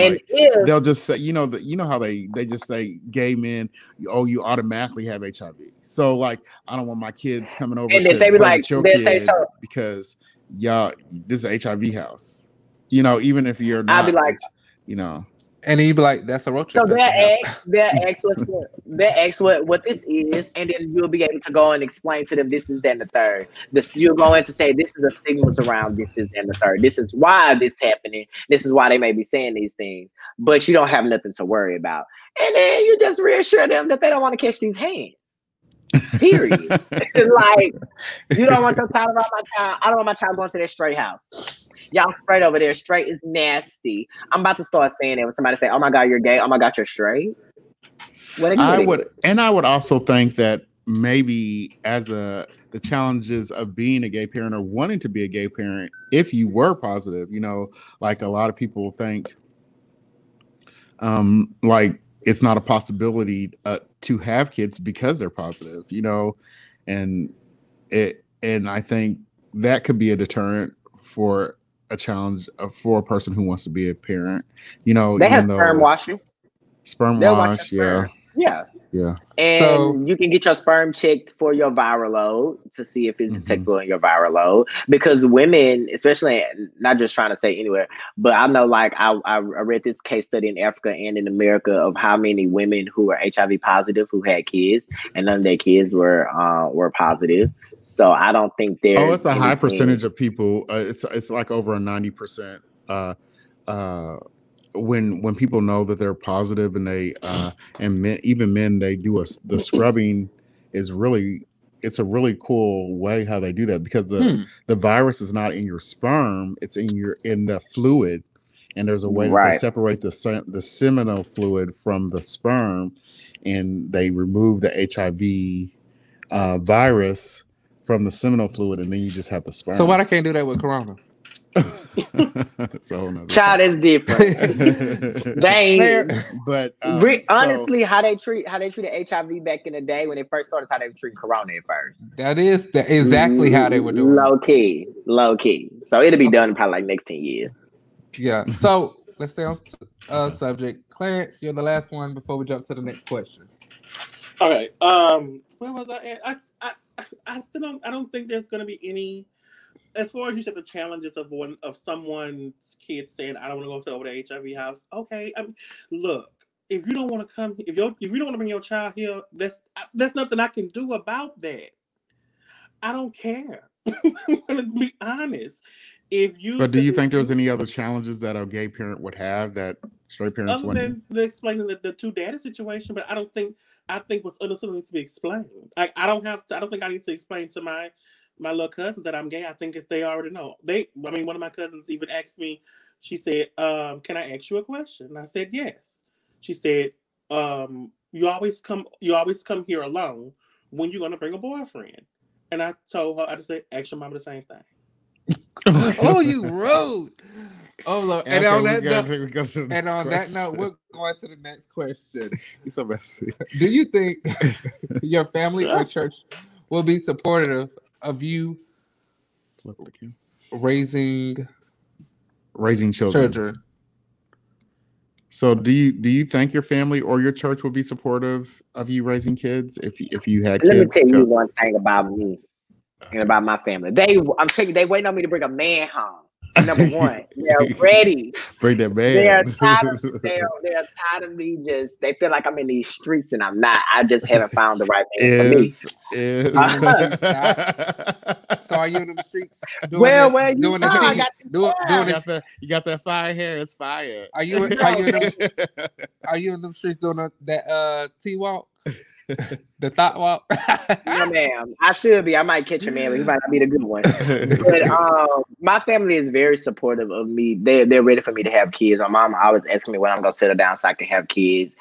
they'll just say, how they just say gay men, you automatically have HIV. So I don't want my kids coming over and to they be play like, with your kid so. Because this is an HIV house. Even if you're not, I'll be like, and you'd be like, that's a road trip. So they'll ask what this is, and then you'll be able to go and explain to them this is that and the third. You're going to say this is the stigmas around this is and the third. This is why this is happening. This is why they may be saying these things, but you don't have nothing to worry about. And then you just reassure them that they don't want to catch these hands. Period. You don't want to talk about my child. I don't want my child going to their straight house. Y'all straight over there. Straight is nasty. I'm about to start saying it when somebody say, "Oh my God, you're gay. Oh my God, you're straight." I would also think that maybe the challenges of being a gay parent or wanting to be a gay parent, if you were positive, like a lot of people think, it's not a possibility to have kids because they're positive, and I think that could be a deterrent for a challenge for a person who wants to be a parent. They have sperm washes. Sperm wash, yeah. Yeah. Yeah. And So- you can get your sperm checked for your viral load to see if it's detectable in your viral load. Because women, especially, not just trying to say anywhere, but I know, like, I read this case study in Africa and in America of how many women who were HIV positive who had kids, and none of their kids were positive. So I don't think there's. Oh, it's a high percentage of people. It's like over a 90%. When people know that they're positive and they and men, even men, they do the scrubbing is really, it's a really cool way how they do that, because the virus is not in your sperm, it's in the fluid, and there's a way that they separate the seminal fluid from the sperm, and they remove the HIV virus from the seminal fluid, and then you just have the sperm. So why I can't do that with Corona? Child is different. They but honestly, how they treated HIV back in the day when it first started, how they treated Corona at first. That is exactly how they were doing. Low key. So it'll be done in probably like next 10 years. Yeah. So let's stay on subject. Clarence, you're the last one before we jump to the next question. All right. Where was I at? I still don't think there's gonna be any. As far as you said, the challenges of someone's kid saying, "I don't want to go over the HIV house." Okay, look, if you don't want to come, if you don't want to bring your child here, that's nothing I can do about that. I don't care. I'm gonna be honest. But do you think there's any other challenges that a gay parent would have that straight parents wouldn't? Other than explaining the two daddy situation, but I think what's understood needs to be explained. I don't think I need to explain to my little cousin that I'm gay. I think if they already know. One of my cousins even asked me, she said, can I ask you a question? And I said, yes. She said, you always come here alone. When you gonna bring a boyfriend? And I told her, I just said, ask your mama the same thing. Oh, you rude. Oh, Lord. And on that note, we're going to the next question. You're so messy. Do you think your family or church will be supportive of you raising children? So do you think your family or your church will be supportive of you raising kids if you had kids? Let me tell you go. one thing about me and about my family. I'm telling you, they waiting on me to bring a man home. Number one, they're ready. Bring that man. They're tired of me. They feel like I'm in these streets and I'm not. I just haven't found the right man for me. So are you in the streets? You got that fire hair. It's fire. Are you in the streets doing that T-walk? The thought walk? No, ma'am. I should be. I might catch a man, but he might not be the good one. But my family is very supportive of me. They're ready for me to have kids. My mom always asking me when I'm gonna settle down so I can have kids.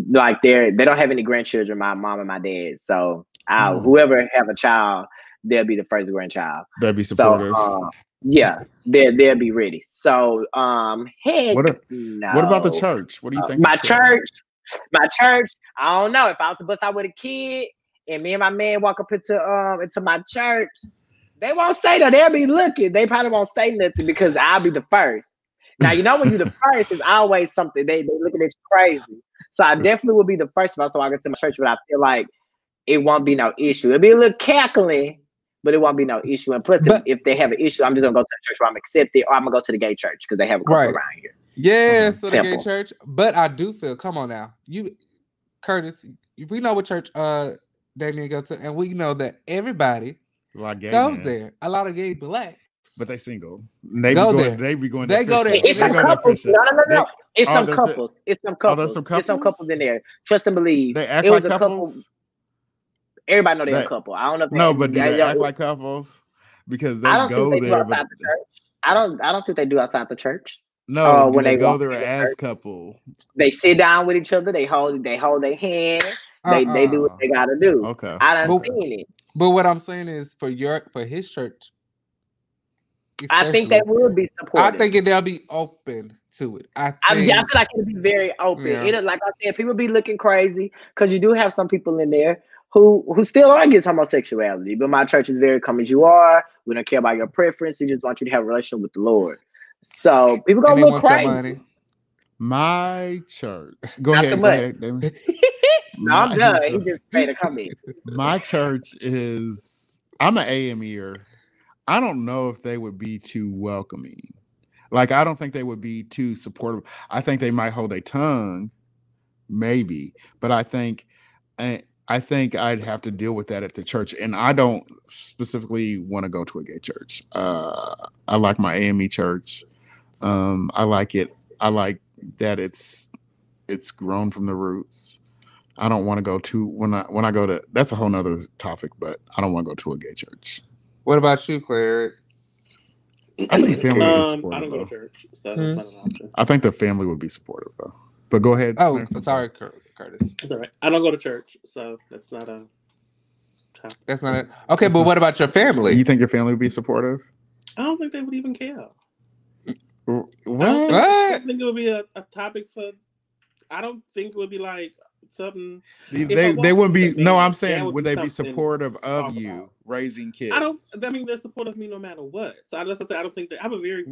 Like they don't have any grandchildren, my mom and my dad. So whoever have a child, they'll be the first grandchild. They'll be supportive. So, yeah, they'll be ready. So heck, what about the church? What do you think? My church, I don't know. If I was to bust out with a kid and me and my man walk up into my church, they won't say that. They'll be looking. They probably won't say nothing because I'll be the first. Now, you know, when you're the first, it's always something. They looking at you crazy. So I definitely will be the first if I was to walk into my church, but I feel like it won't be no issue. It'll be a little cackling, but it won't be no issue. And plus, if they have an issue, I'm just gonna go to the church where I'm accepted, or I'm gonna go to the gay church because they have a couple around here. Yeah, so the gay church. But I do feel, come on now, Curtis, we know what church Damien go to, and we know that everybody goes there. A lot of gay blacks, but they single. They go there. They go there. It's some couples. No. It's some couples. It's some couples. There's some couples in there. Trust and believe. They act like couples. Everybody know they're a couple. I don't know. But do they act like couples? Because they go there. Outside the church. I don't see what they do outside the church. No, when they go there as couple, they sit down with each other. They hold their hand. They do what they gotta do. Okay, I done seen it. But what I'm saying is for his church, I think they would be supportive. I think they'll be open to it. I feel like it'll be very open. Yeah. Like I said, people be looking crazy because you do have some people in there who still are against homosexuality. But my church is very come as you are. We don't care about your preference. We just want you to have a relationship with the Lord. So people gonna look crazy. My church. Go ahead. No, I'm done. He just made a comment. My church is, I'm an AMEer. I don't know if they would be too welcoming. Like, I don't think they would be too supportive. I think they might hold a tongue, maybe, but I think I'd have to deal with that at the church, and I don't specifically want to go to a gay church. I like my AME church. I like it. I like that it's grown from the roots. I don't want to go to when I go to, that's a whole nother topic, but I don't want to go to a gay church. What about you, Claire? I think the family would be supportive. I don't go to church, so that's not an option. I think the family would be supportive though. But go ahead. Oh, Clarence, I'm sorry, Curtis. It's all right. I don't go to church, so that's not a topic. That's not it. Okay, but what about your family? You think your family would be supportive? I don't think they would even care. What? I don't think it would be a topic for. I don't think it would be like something. They wouldn't be. No, I'm saying, would they be something supportive to of talk you about. raising kids? I mean, they're supportive of me no matter what. So I don't think that I have a very.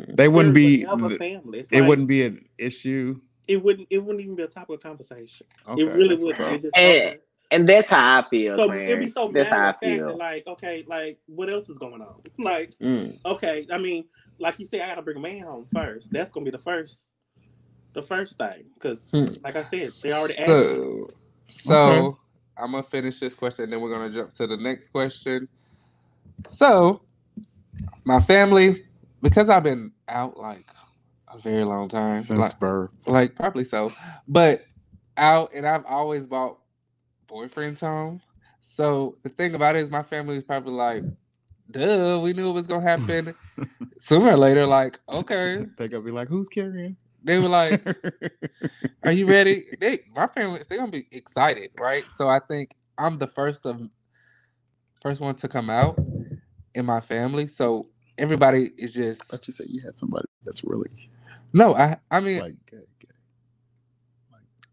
They wouldn't be. Family. It wouldn't be an issue. It wouldn't even be a topic of conversation. Okay, it really wouldn't. And that's how I feel. So it'd be so that's how I feel. feel. Like, okay, like what else is going on? Like, okay, I mean, like you say, I gotta bring a man home first. That's gonna be the first thing, because like I said, they already asked you. So I'm gonna finish this question, and then we're gonna jump to the next question. So my family, because I've been out like a very long time, since birth, like probably so, but out, and I've always bought boyfriends home. So the thing about it is, my family is probably like, duh, we knew it was gonna happen sooner or later. Like, okay, they're gonna be like, who's carrying? They were like, are you ready? My family, they're gonna be excited, right? So I think I'm the first one to come out in my family. So everybody is just. I thought you said you had somebody that's really. No, I mean, like gay.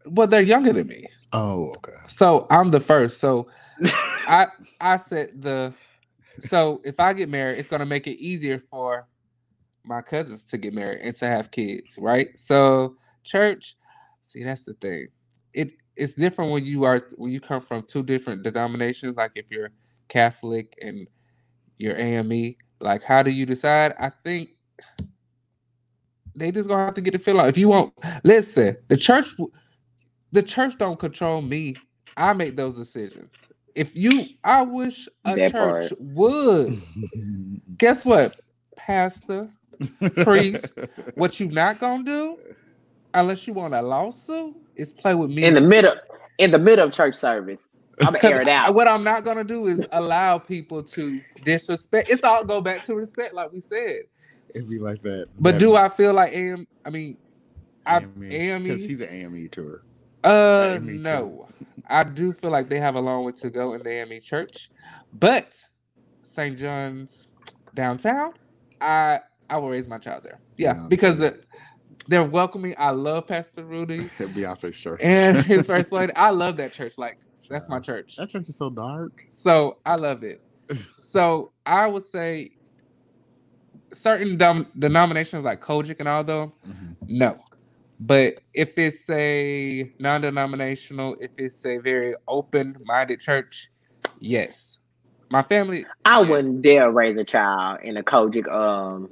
Well, they're younger than me. Oh, okay. So I'm the first. So I said so if I get married, it's gonna make it easier for my cousins to get married and to have kids, right? So church, see, that's the thing. It's different when you come from two different denominations. Like if you're Catholic and you're AME, like how do you decide? I think they just gonna have to get the feel out. If you won't listen, the church don't control me. I make those decisions. I wish a church would. Guess what, pastor, priest? What you not gonna do, unless you want a lawsuit, is play with me in the middle of church service. I'm gonna air it out. What I'm not gonna do is allow people to disrespect. It's all go back to respect, like we said. It'd be like that. But do I feel like AME? Because he's an AME tour. No. I do feel like they have a long way to go in the AME church. But St. John's downtown, I will raise my child there. Yeah, because they're welcoming. I love Pastor Rudy. Beyonce's church. And his first lady. I love that church. Like, that's my church. That church is so dark. So I love it. So I would say certain denominations like Kojic and all them, no. But if it's a non-denominational, if it's a very open-minded church, yes. My family. I wouldn't dare raise a child in a Kojic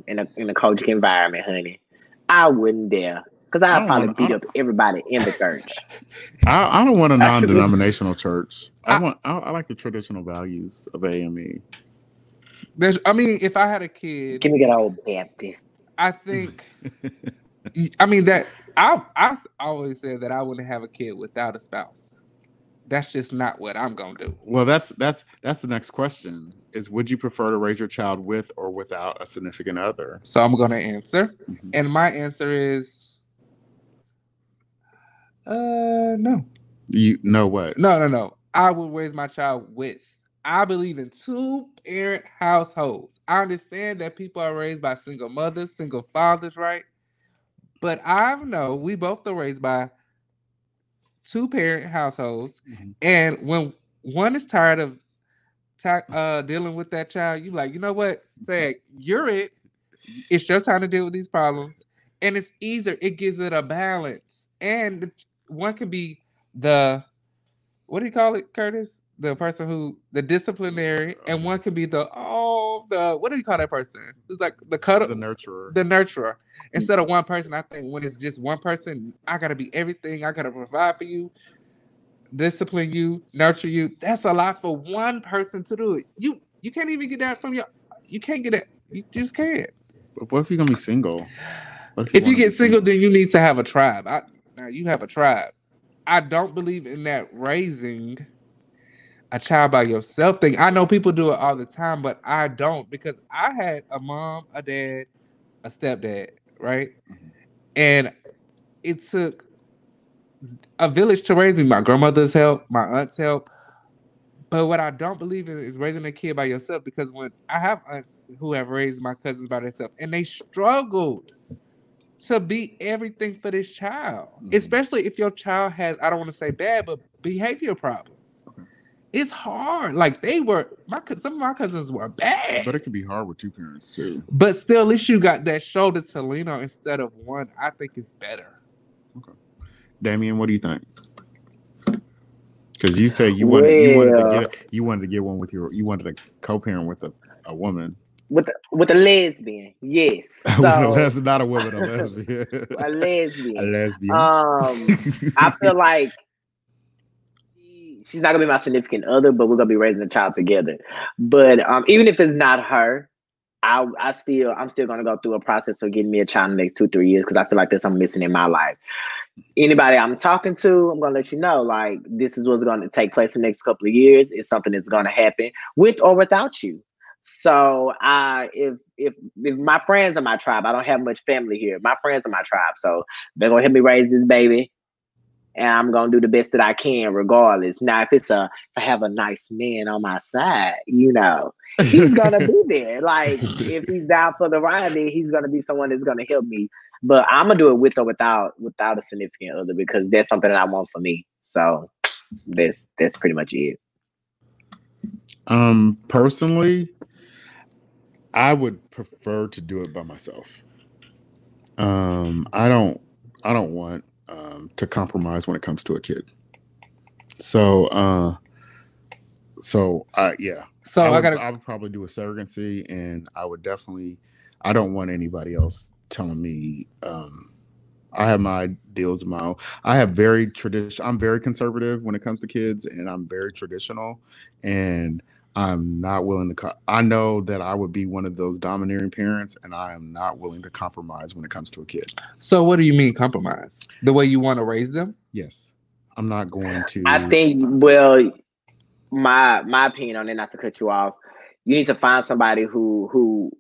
in a Kojic environment, honey. I wouldn't dare, because I'd probably beat up everybody in the church. I don't want a non-denominational church. I like the traditional values of AME. If I had a kid, give me that old Baptist. I think. That I always said that I wouldn't have a kid without a spouse. That's just not what I'm gonna do. Well, that's the next question: is would you prefer to raise your child with or without a significant other? So I'm gonna answer, and my answer is, no. You know what? No. I would raise my child with. I believe in 2-parent households. I understand that people are raised by single mothers, single fathers, right? But I know we both are raised by 2-parent households, and when one is tired of dealing with that child, you like, you know what? Say, you're it. It's your time to deal with these problems, and it's easier. It gives it a balance, and one can be the what do you call it, Curtis? The person the disciplinary, and one can be the what do you call that person? Who's like the cuddle, The nurturer. the nurturer. Instead of one person, I think when it's just one person, I gotta be everything. I gotta provide for you, discipline you, nurture you. That's a lot for one person to do it. You can't even get that from you can't get it. You just can't. But what if you're gonna be single? If you get single, then you need to have a tribe. Now you have a tribe. I don't believe in that raising a child by yourself thing. I know people do it all the time, but I don't, because I had a mom, a dad, a stepdad, right? Mm-hmm. And it took a village to raise me. My grandmother's help, my aunt's help. But what I don't believe in is raising a kid by yourself, because when I have aunts who have raised my cousins by themselves, and they struggled to be everything for this child, especially if your child has, I don't want to say bad, but behavior problems. Okay. It's hard. Like some of my cousins were bad. But it can be hard with two parents too. But still, at least you got that shoulder to lean on instead of one. I think it's better. Okay. Damien, what do you think? Because you say you wanted to get one you wanted to co-parent with a woman. With a lesbian, yes. So, not a woman, a lesbian. A lesbian. A lesbian. I feel like she's not gonna be my significant other, but we're gonna be raising a child together. But even if it's not her, I'm still gonna go through a process of getting me a child in the next 2-3 years, because I feel like there's something missing in my life. Anybody I'm talking to, I'm gonna let you know, like, this is what's gonna take place in the next couple of years. It's something that's gonna happen with or without you. So if my friends are my tribe, I don't have much family here. My friends are my tribe, so they're gonna help me raise this baby, and I'm gonna do the best that I can, regardless. Now, if I have a nice man on my side, he's gonna be there. Like, if he's down for the ride, then he's gonna be someone that's gonna help me. But I'm gonna do it with or without a significant other, because that's something that I want for me. So that's pretty much it. Personally, I would prefer to do it by myself. I don't want to compromise when it comes to a kid. So I would probably do a surrogacy, and I don't want anybody else telling me. I have my ideals of my own. I'm very conservative when it comes to kids, and I'm very traditional, and I'm not willing to. I know that I would be one of those domineering parents, and I am not willing to compromise when it comes to a kid. So, what do you mean compromise? The way you want to raise them? Yes, I'm not going to. I think. Well, my opinion on it, not to cut you off, you need to find somebody who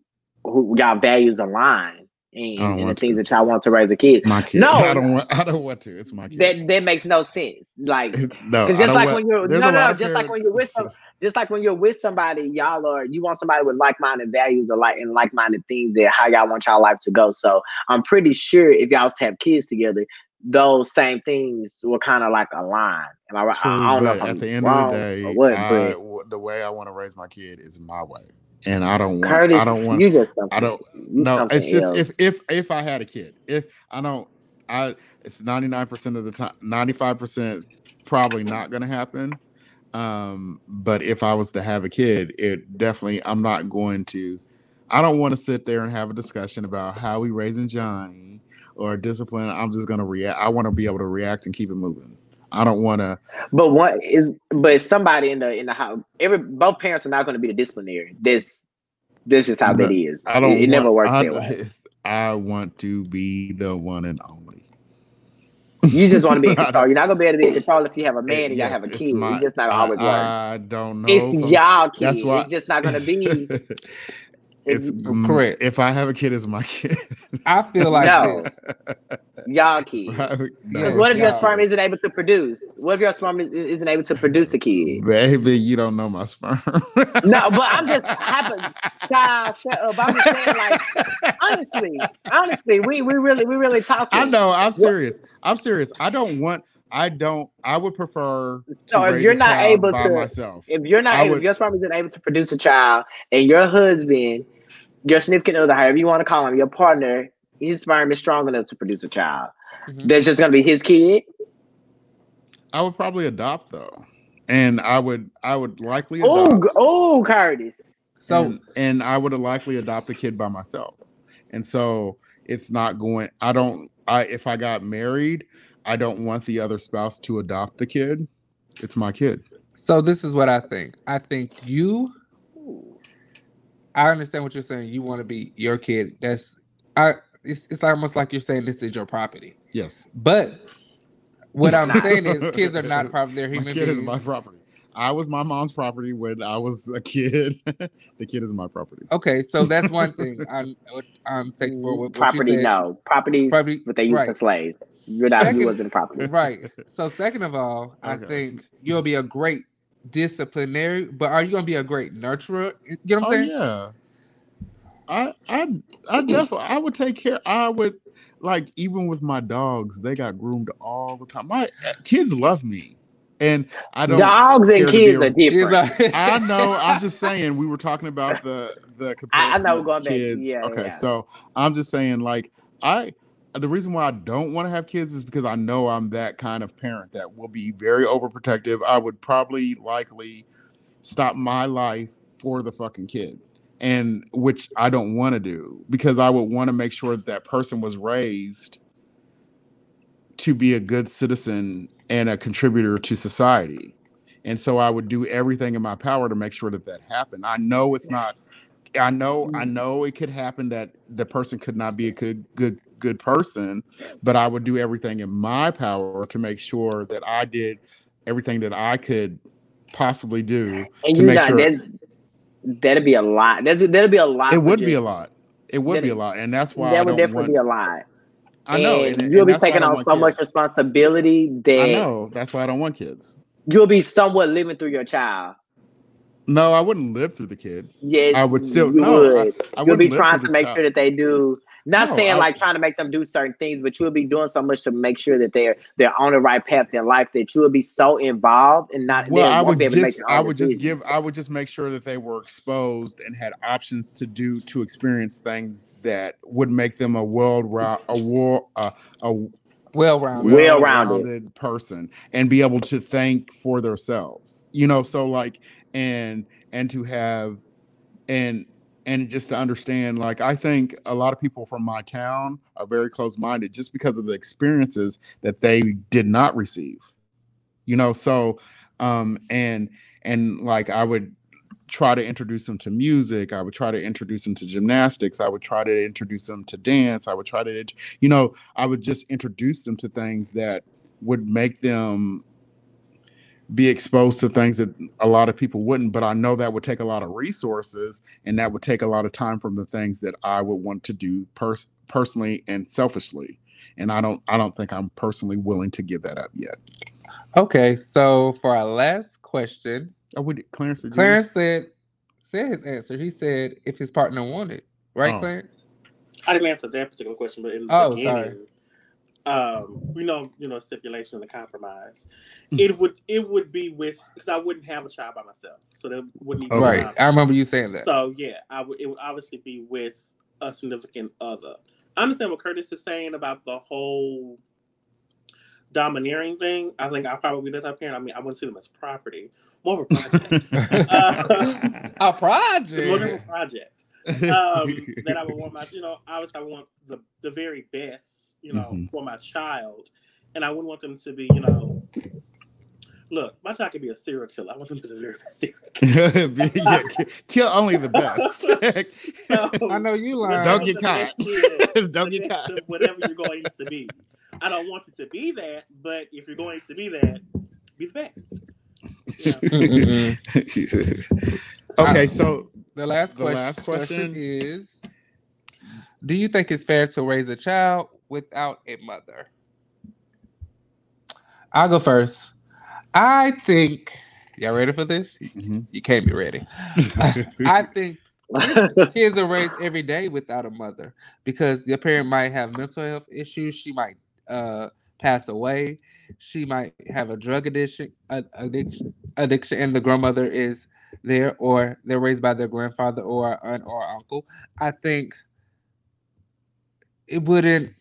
y'all values align. And the things that y'all want to raise a kid. My kid. No, I don't want to. It's my kid. That makes no sense. Like, no, just like when you're with somebody, you want somebody with like-minded values and like-minded things, that how y'all want y'all life to go. So I'm pretty sure if y'all was to have kids together, those same things will kind of like align. Am I right? True, I don't know if at I'm the end wrong of the day, or what, the way I want to raise my kid is my way. And I don't want. Curtis, I don't want. You just I don't. No, it's just else. if I had a kid, it's 99% of the time, 95% probably not going to happen. But if I was to have a kid, it definitely. I'm not going to. I don't want to sit there and have a discussion about how we raising Johnny or discipline. I'm just going to react. I want to be able to react and keep it moving. I don't want to. But somebody in the house. Both parents are not going to be the disciplinary. This is how that is. It never works that way. I want to be the one and only. You just want to be in control. You're not going to be able to be in control if you have a man and y'all have a kid. It's just not always work. I don't know. It's y'all kid. That's why. It's just not going to be. It's correct. If I have a kid, it's my kid. I feel like y'all kid. No, what if your sperm isn't able to produce? What if your sperm isn't able to produce a kid? Baby, you don't know my sperm. No, but I'm just happy. Child, shut up. I'm just saying, like, honestly, we really talking. I know. I'm serious. I would prefer so if you're not able to myself. If your sperm isn't able to produce a child, and your husband, your significant other, however you want to call him, your partner, his sperm is strong enough to produce a child, that's just gonna be his kid. I would probably adopt though. and I would likely adopt. Oh, Curtis. So and I would likely adopt a kid by myself. And so it's not going. If I got married, I don't want the other spouse to adopt the kid. It's my kid. So this is what I think. I think I understand what you're saying. You want to be your kid. It's almost like you're saying this is your property. Yes. But what I'm saying is kids are not property. They're human My kid beings. is my property. I was my mom's property when I was a kid. The kid is my property. Okay, so that's one thing. I'm taking for what property. You said. No, properties what they use for slaves. You wasn't a property. Right. So second of all, I think you'll be a great disciplinary, but are you gonna be a great nurturer? You know what I'm saying? Yeah. I definitely I would take care. I would, like, even with my dogs, they got groomed all the time. My kids love me. And I don't. Dogs and kids are different. I know. I'm just saying. We were talking about the comparison. I know. Going kids. Back. Yeah. Okay. Yeah. So I'm just saying, like, the reason why I don't want to have kids is because I know I'm that kind of parent that will be very overprotective. I would probably likely stop my life for the fucking kid, and which I don't want to do, because I would want to make sure that person was raised to be a good citizen and a contributor to society. And so I would do everything in my power to make sure that happened. I know it's not. I know it could happen that the person could not be a good person, but I would do everything in my power to make sure that I did everything that I could possibly do and to make sure. That'd be a lot. That'd be a lot. It would be a lot. It would be a lot, and that's why that would definitely be a lot. I know, and you'll be taking on so much responsibility that I know. That's why I don't want kids. You'll be somewhat living through your child. No, I wouldn't live through the kid. Yes, I would still. You no, would. I You'll be trying to make sure that they do. Not saying like trying to make them do certain things, but you'll be doing so much to make sure that they're on the right path in life, that you'll be so involved and not. Well, I would just make sure that they were exposed and had options to experience things that would make them a well-rounded person and be able to think for themselves. So like and to have and just to understand, like, I think a lot of people from my town are very close-minded just because of the experiences that they did not receive. So and like I would try to introduce them to music. I would try to introduce them to gymnastics. I would try to introduce them to dance. I would try to, I would just introduce them to things that would make them be exposed to things that a lot of people wouldn't. But I know that would take a lot of resources, and that would take a lot of time from the things that I would want to do personally and selfishly. And I don't think I'm personally willing to give that up yet. Okay, so for our last question, Clarence said his answer. He said if his partner wanted, right, Clarence? I didn't answer that particular question, but in the beginning, we know stipulation and compromise. It would be with, because I wouldn't have a child by myself, so that wouldn't even right. I remember you saying that. So yeah, it would obviously be with a significant other. I understand what Curtis is saying about the whole domineering thing. I think I'll probably be that type of parent. I mean, I wouldn't see them as property, more of a project. A project. More of a project. That I would want my, obviously I want the very best, for my child, and I wouldn't want them to be, look, my child could be a serial killer. I want them to be the very best serial killer. Kill only the best. So, I know you learned. Don't get caught. Don't get caught. Whatever you're going to be. I don't want it to be that, but if you're going to be that, be the best. Okay, so the last question is, do you think it's fair to raise a child without a mother? I'll go first. I think, y'all ready for this? Mm-hmm. You can't be ready. I think kids are raised every day without a mother because the parent might have mental health issues. She might pass away. She might have a drug addiction, and the grandmother is there, or they're raised by their grandfather or aunt or uncle. I think it wouldn't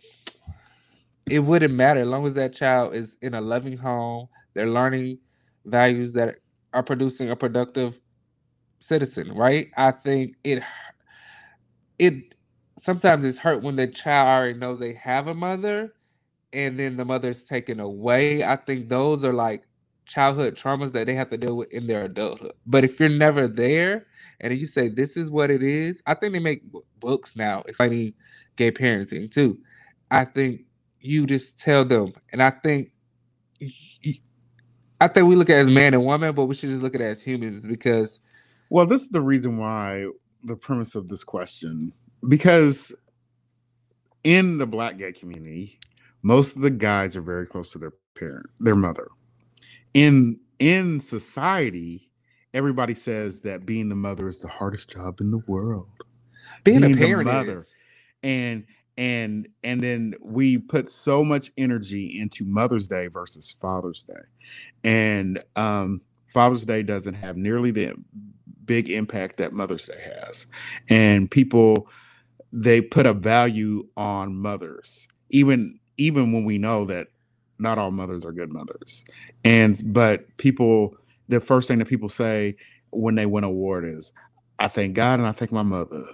matter as long as that child is in a loving home. They're learning values that are producing a productive citizen, right? I think it sometimes it's hurt when the child already knows they have a mother and then the mother's taken away. I think those are like childhood traumas that they have to deal with in their adulthood. But if you're never there and you say this is what it is, I think they make books now explaining gay parenting too. I think you just tell them, and I think we look at it as man and woman, but we should just look at it as humans because. Well, this is the reason why the premise of this question, because in the Black gay community, most of the guys are very close to their mother. In society, everybody says that being the mother is the hardest job in the world. Being a parent is. And then we put so much energy into Mother's Day versus Father's Day. And Father's Day doesn't have nearly the big impact that Mother's Day has. And people, they put a value on mothers, even when we know that not all mothers are good mothers. But people, the first thing that people say when they win an award is, I thank God and I thank my mother.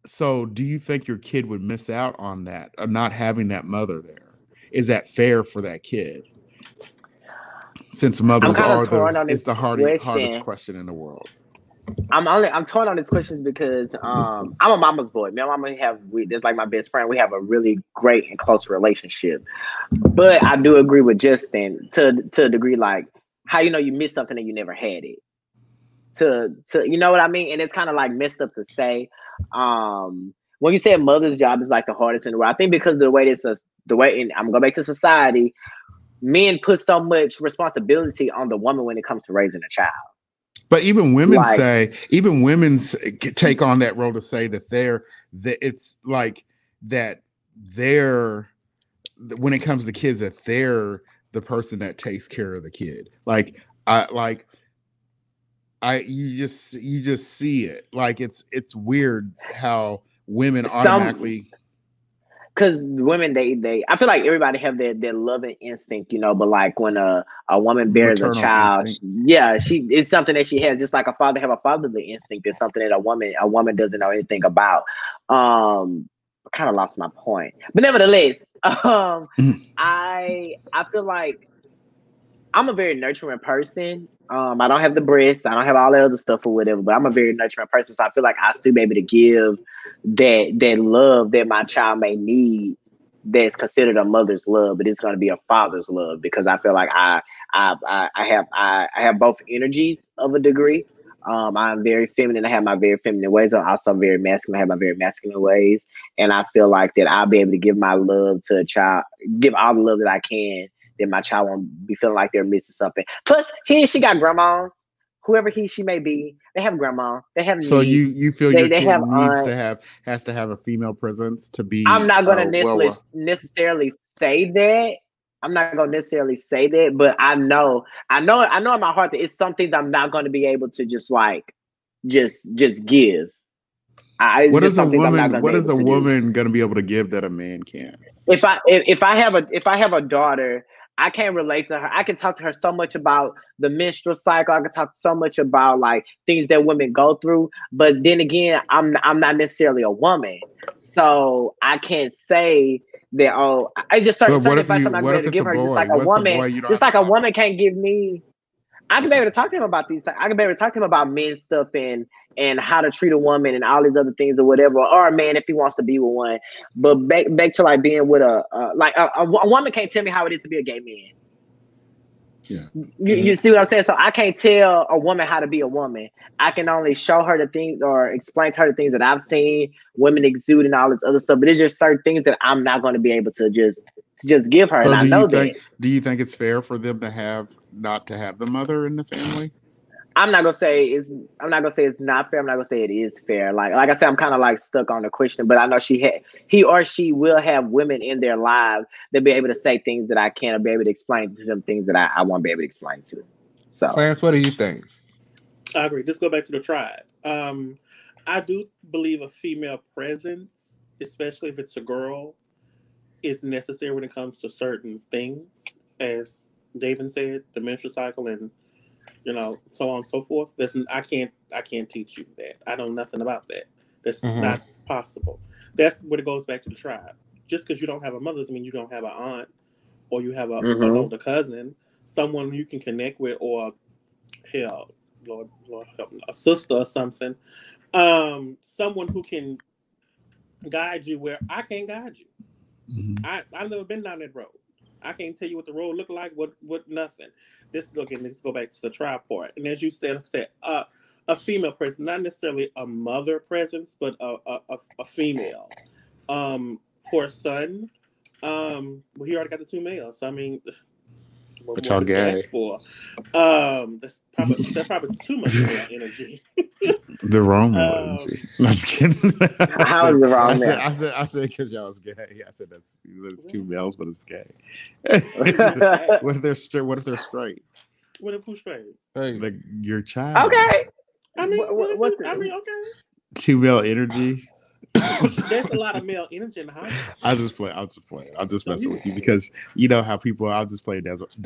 So do you think your kid would miss out on that, not having that mother there? Is that fair for that kid? Since mothers are the hardest question in the world. I'm torn on these questions because I'm a mama's boy. Me and mama that's like my best friend. We have a really great and close relationship. But I do agree with Justin to a degree, like how you miss something and you never had it. To you know what I mean? And it's kind of like messed up to say. When you say a mother's job is like the hardest in the world, I think because of the way and I'm going back to society, men put so much responsibility on the woman when it comes to raising a child. But even women take on that role to say that it's like that when it comes to kids, that they're the person that takes care of the kid. You just see it. Like it's weird how women automatically. Because women, I feel like everybody have their loving instinct, but like when a woman bears a child, it's something that she has, just like a father have a fatherly instinct. It's something that a woman doesn't know anything about. I kind of lost my point, but nevertheless, I feel like I'm a very nurturing person. I don't have the breasts, I don't have all that other stuff or whatever, but I'm a very nurturing person. So I feel like I still be able to give that love that my child may need. That's considered a mother's love, but it's going to be a father's love because I feel like I have both energies of a degree. I'm very feminine. I have my very feminine ways. I'm also very masculine. I have my very masculine ways, and I feel like that I'll be able to give my love to a child, give all the love that I can. That my child won't be feeling like they're missing something. Plus, she got grandmas. Whoever she may be, they have grandma. They have so needs. You feel your kid has to have a female presence to be. I'm not going to necessarily say that. I'm not going to necessarily say that, but I know in my heart that it's something that I'm not going to be able to just give. What is a woman going to be able to give that a man can't? If I have a daughter, I can't relate to her. I can talk to her so much about the menstrual cycle. I can talk so much about like things that women go through. But then again, I'm not necessarily a woman, so I can't say that. Oh, I just certain advice I'm not going to give her. Just like a woman, a woman can't give me. I can be able to talk to him about these things. I can be able to talk to him about men stuff and how to treat a woman and all these other things or whatever, or a man if he wants to be with one. But back to like being with a woman can't tell me how it is to be a gay man. Yeah, you see what I'm saying? So I can't tell a woman how to be a woman. I can only show her the things or explain to her the things that I've seen women exude and all this other stuff. But it's just certain things that I'm not going to be able to just give her. So and I know that. Do you think it's fair for them to not to have the mother in the family? I'm not gonna say it's not fair. I'm not gonna say it is fair. Like I said, I'm kind of like stuck on the question, but I know he or she will have women in their lives that be able to say things that I can't, or be able to explain to them things that I won't be able to explain to them. So, Clarence, what do you think? I agree. Let's go back to the tribe. I do believe a female presence, especially if it's a girl, is necessary when it comes to certain things, as David said, the menstrual cycle, and so on and so forth. I can't teach you that. I know nothing about that. That's not possible. That's what it goes back to the tribe. Just because you don't have a mother doesn't mean you don't have an aunt, or you have an older cousin, someone you can connect with, or hell, Lord help me, a sister or something. Someone who can guide you where I can't guide you. I've never been down that road. I can't tell you what the road look like. What nothing. Let's go back to the tribe part. And as you said, a female presence, not necessarily a mother presence, but a female. For a son, he already got the 2 males. So I mean, what y'all gay for? That's probably too much male energy. The wrong energy. No, I'm just kidding. How is the wrong man? I said because y'all was gay. I said it's 2 males, but it's gay. What if they're straight? What if who's straight? Like your child. Okay. I mean, okay. 2 male energy. There's a lot of male energy in the house. I'll just messing with you because you know how people. I'll just play devil's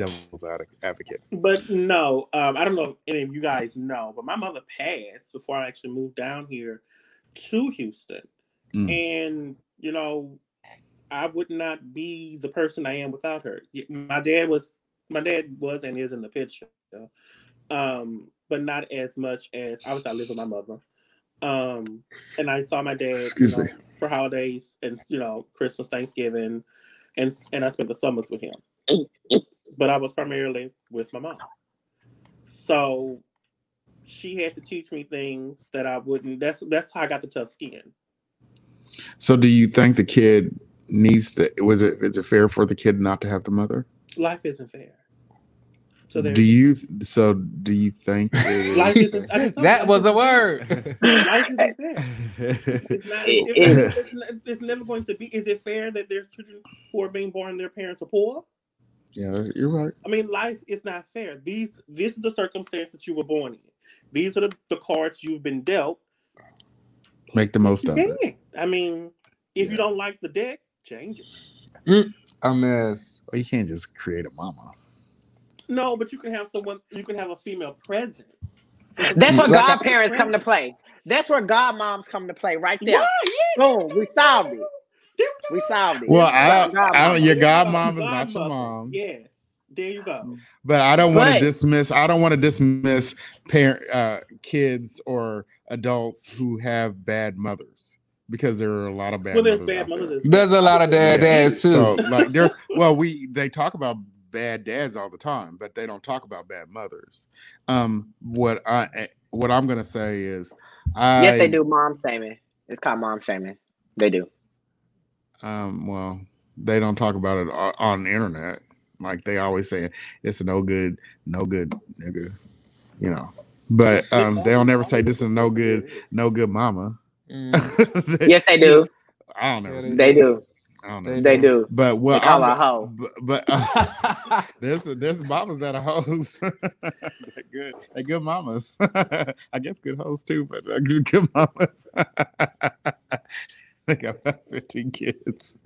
advocate. But no, I don't know if any of you guys know, but my mother passed before I actually moved down here to Houston, and I would not be the person I am without her. My dad was and is in the picture, but not as much as obviously I live with my mother. And I saw my dad for holidays and Christmas, Thanksgiving, and I spent the summers with him. But I was primarily with my mom. So she had to teach me things that I wouldn't. That's how I got the tough skin. So do you think the kid needs to? Is it fair for the kid not to have the mother? Life isn't fair. So do you think life isn't, that was a word? Life isn't fair. It's never going to be. Is it fair that there's children who are being born and their parents are poor? Yeah, you're right. I mean, life is not fair. This is the circumstance that you were born in. These are the cards you've been dealt. Make the most of it. I mean, if you don't like the deck, change it. A mess. Well, you can't just create a mama. No, but you can have someone. You can have a female presence. That's where godparents come to play. That's where godmoms come to play. Right there. Boom. We solved it. We solved it. Well, your godmom is not your mom. Yes. There you go. But I don't want to dismiss. I don't want to dismiss kids or adults who have bad mothers, because there are a lot of bad. There's bad mothers. There's a lot of dads too. So like they talk about bad dads all the time, but they don't talk about bad mothers. What I'm gonna say is, yes, they do mom shaming. It's called mom shaming. They do. Well, they don't talk about it on the internet. Like they always say, it's a no good nigga, But they don't never say this is no good mama. Yes, they do. I don't know. They do. I don't know. They do. But they call her a hoe. But there's mamas that are hoes. They're good mamas. I guess good hoes too, but good mamas. They got 15 kids.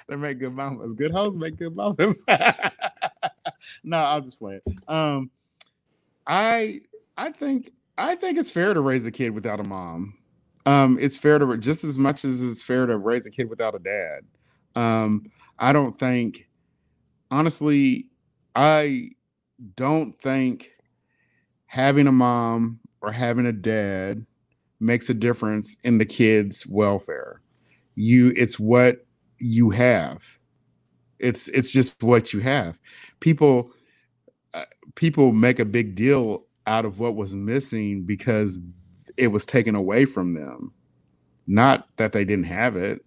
They make good mamas. Good hoes make good mamas. No, I'll just play it. I think it's fair to raise a kid without a mom. It's fair to just as much as it's fair to raise a kid without a dad. I don't think having a mom or having a dad makes a difference in the kid's welfare. It's what you have. It's just what you have. People make a big deal out of what was missing because it was taken away from them, not that they didn't have it.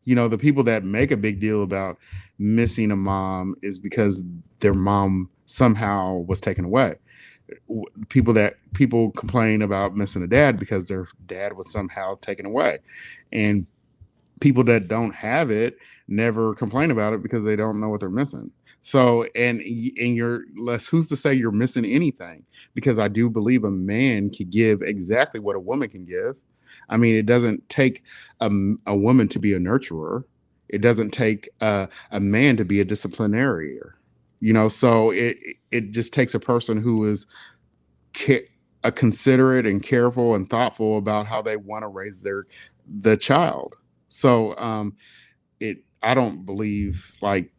The people that make a big deal about missing a mom is because their mom somehow was taken away. People complain about missing a dad because their dad was somehow taken away, and people that don't have it never complain about it because they don't know what they're missing. So, and who's to say you're missing anything? Because I do believe a man can give exactly what a woman can give. I mean, it doesn't take a woman to be a nurturer. It doesn't take a man to be a disciplinarian, you know. So it just takes a person who is considerate and careful and thoughtful about how they want to raise the child. So I don't believe like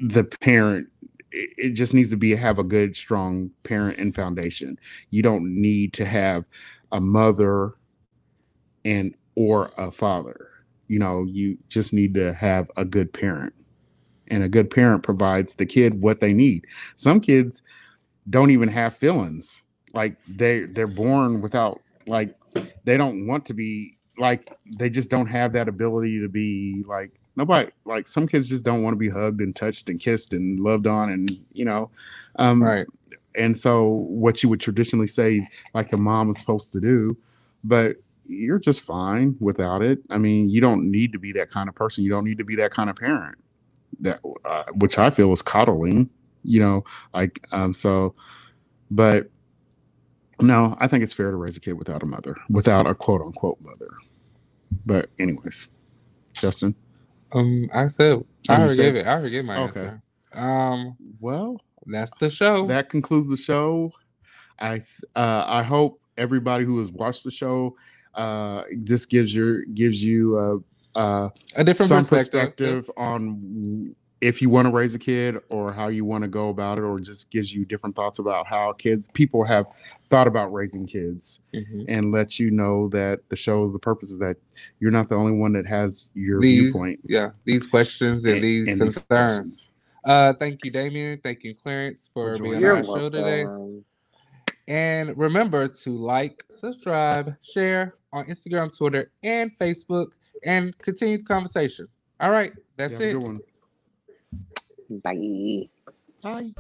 the parent. It just needs to have a good, strong parent and foundation. You don't need to have a mother or a father. You know, you just need to have a good parent, and a good parent provides the kid what they need. Some kids don't even have feelings. Like they're born without, like, they don't want to be, like, they just don't have that ability to be like nobody. Like some kids just don't want to be hugged and touched and kissed and loved on, and you know, Right. and so what you would traditionally say like the mom is supposed to do, but you're just fine without it. I mean, you don't need to be that kind of person. You don't need to be that kind of parent. That which I feel is coddling. You know, like so. But no, I think it's fair to raise a kid without a mother, without a quote unquote mother. But anyways, Justin. I said I already gave my answer. Well, that's the show. That concludes the show. I hope everybody who has watched the show, this gives you a different perspective on if you want to raise a kid or how you want to go about it, or just gives you different thoughts about how people have thought about raising kids, and let you know that the purpose is that you're not the only one that has your viewpoint. Yeah, these questions and these concerns. Thank you, Damien. Thank you, Clarence, for being on our show today. And remember to like, subscribe, share on Instagram, Twitter, and Facebook, and continue the conversation. All right, that's it. Bye. Bye.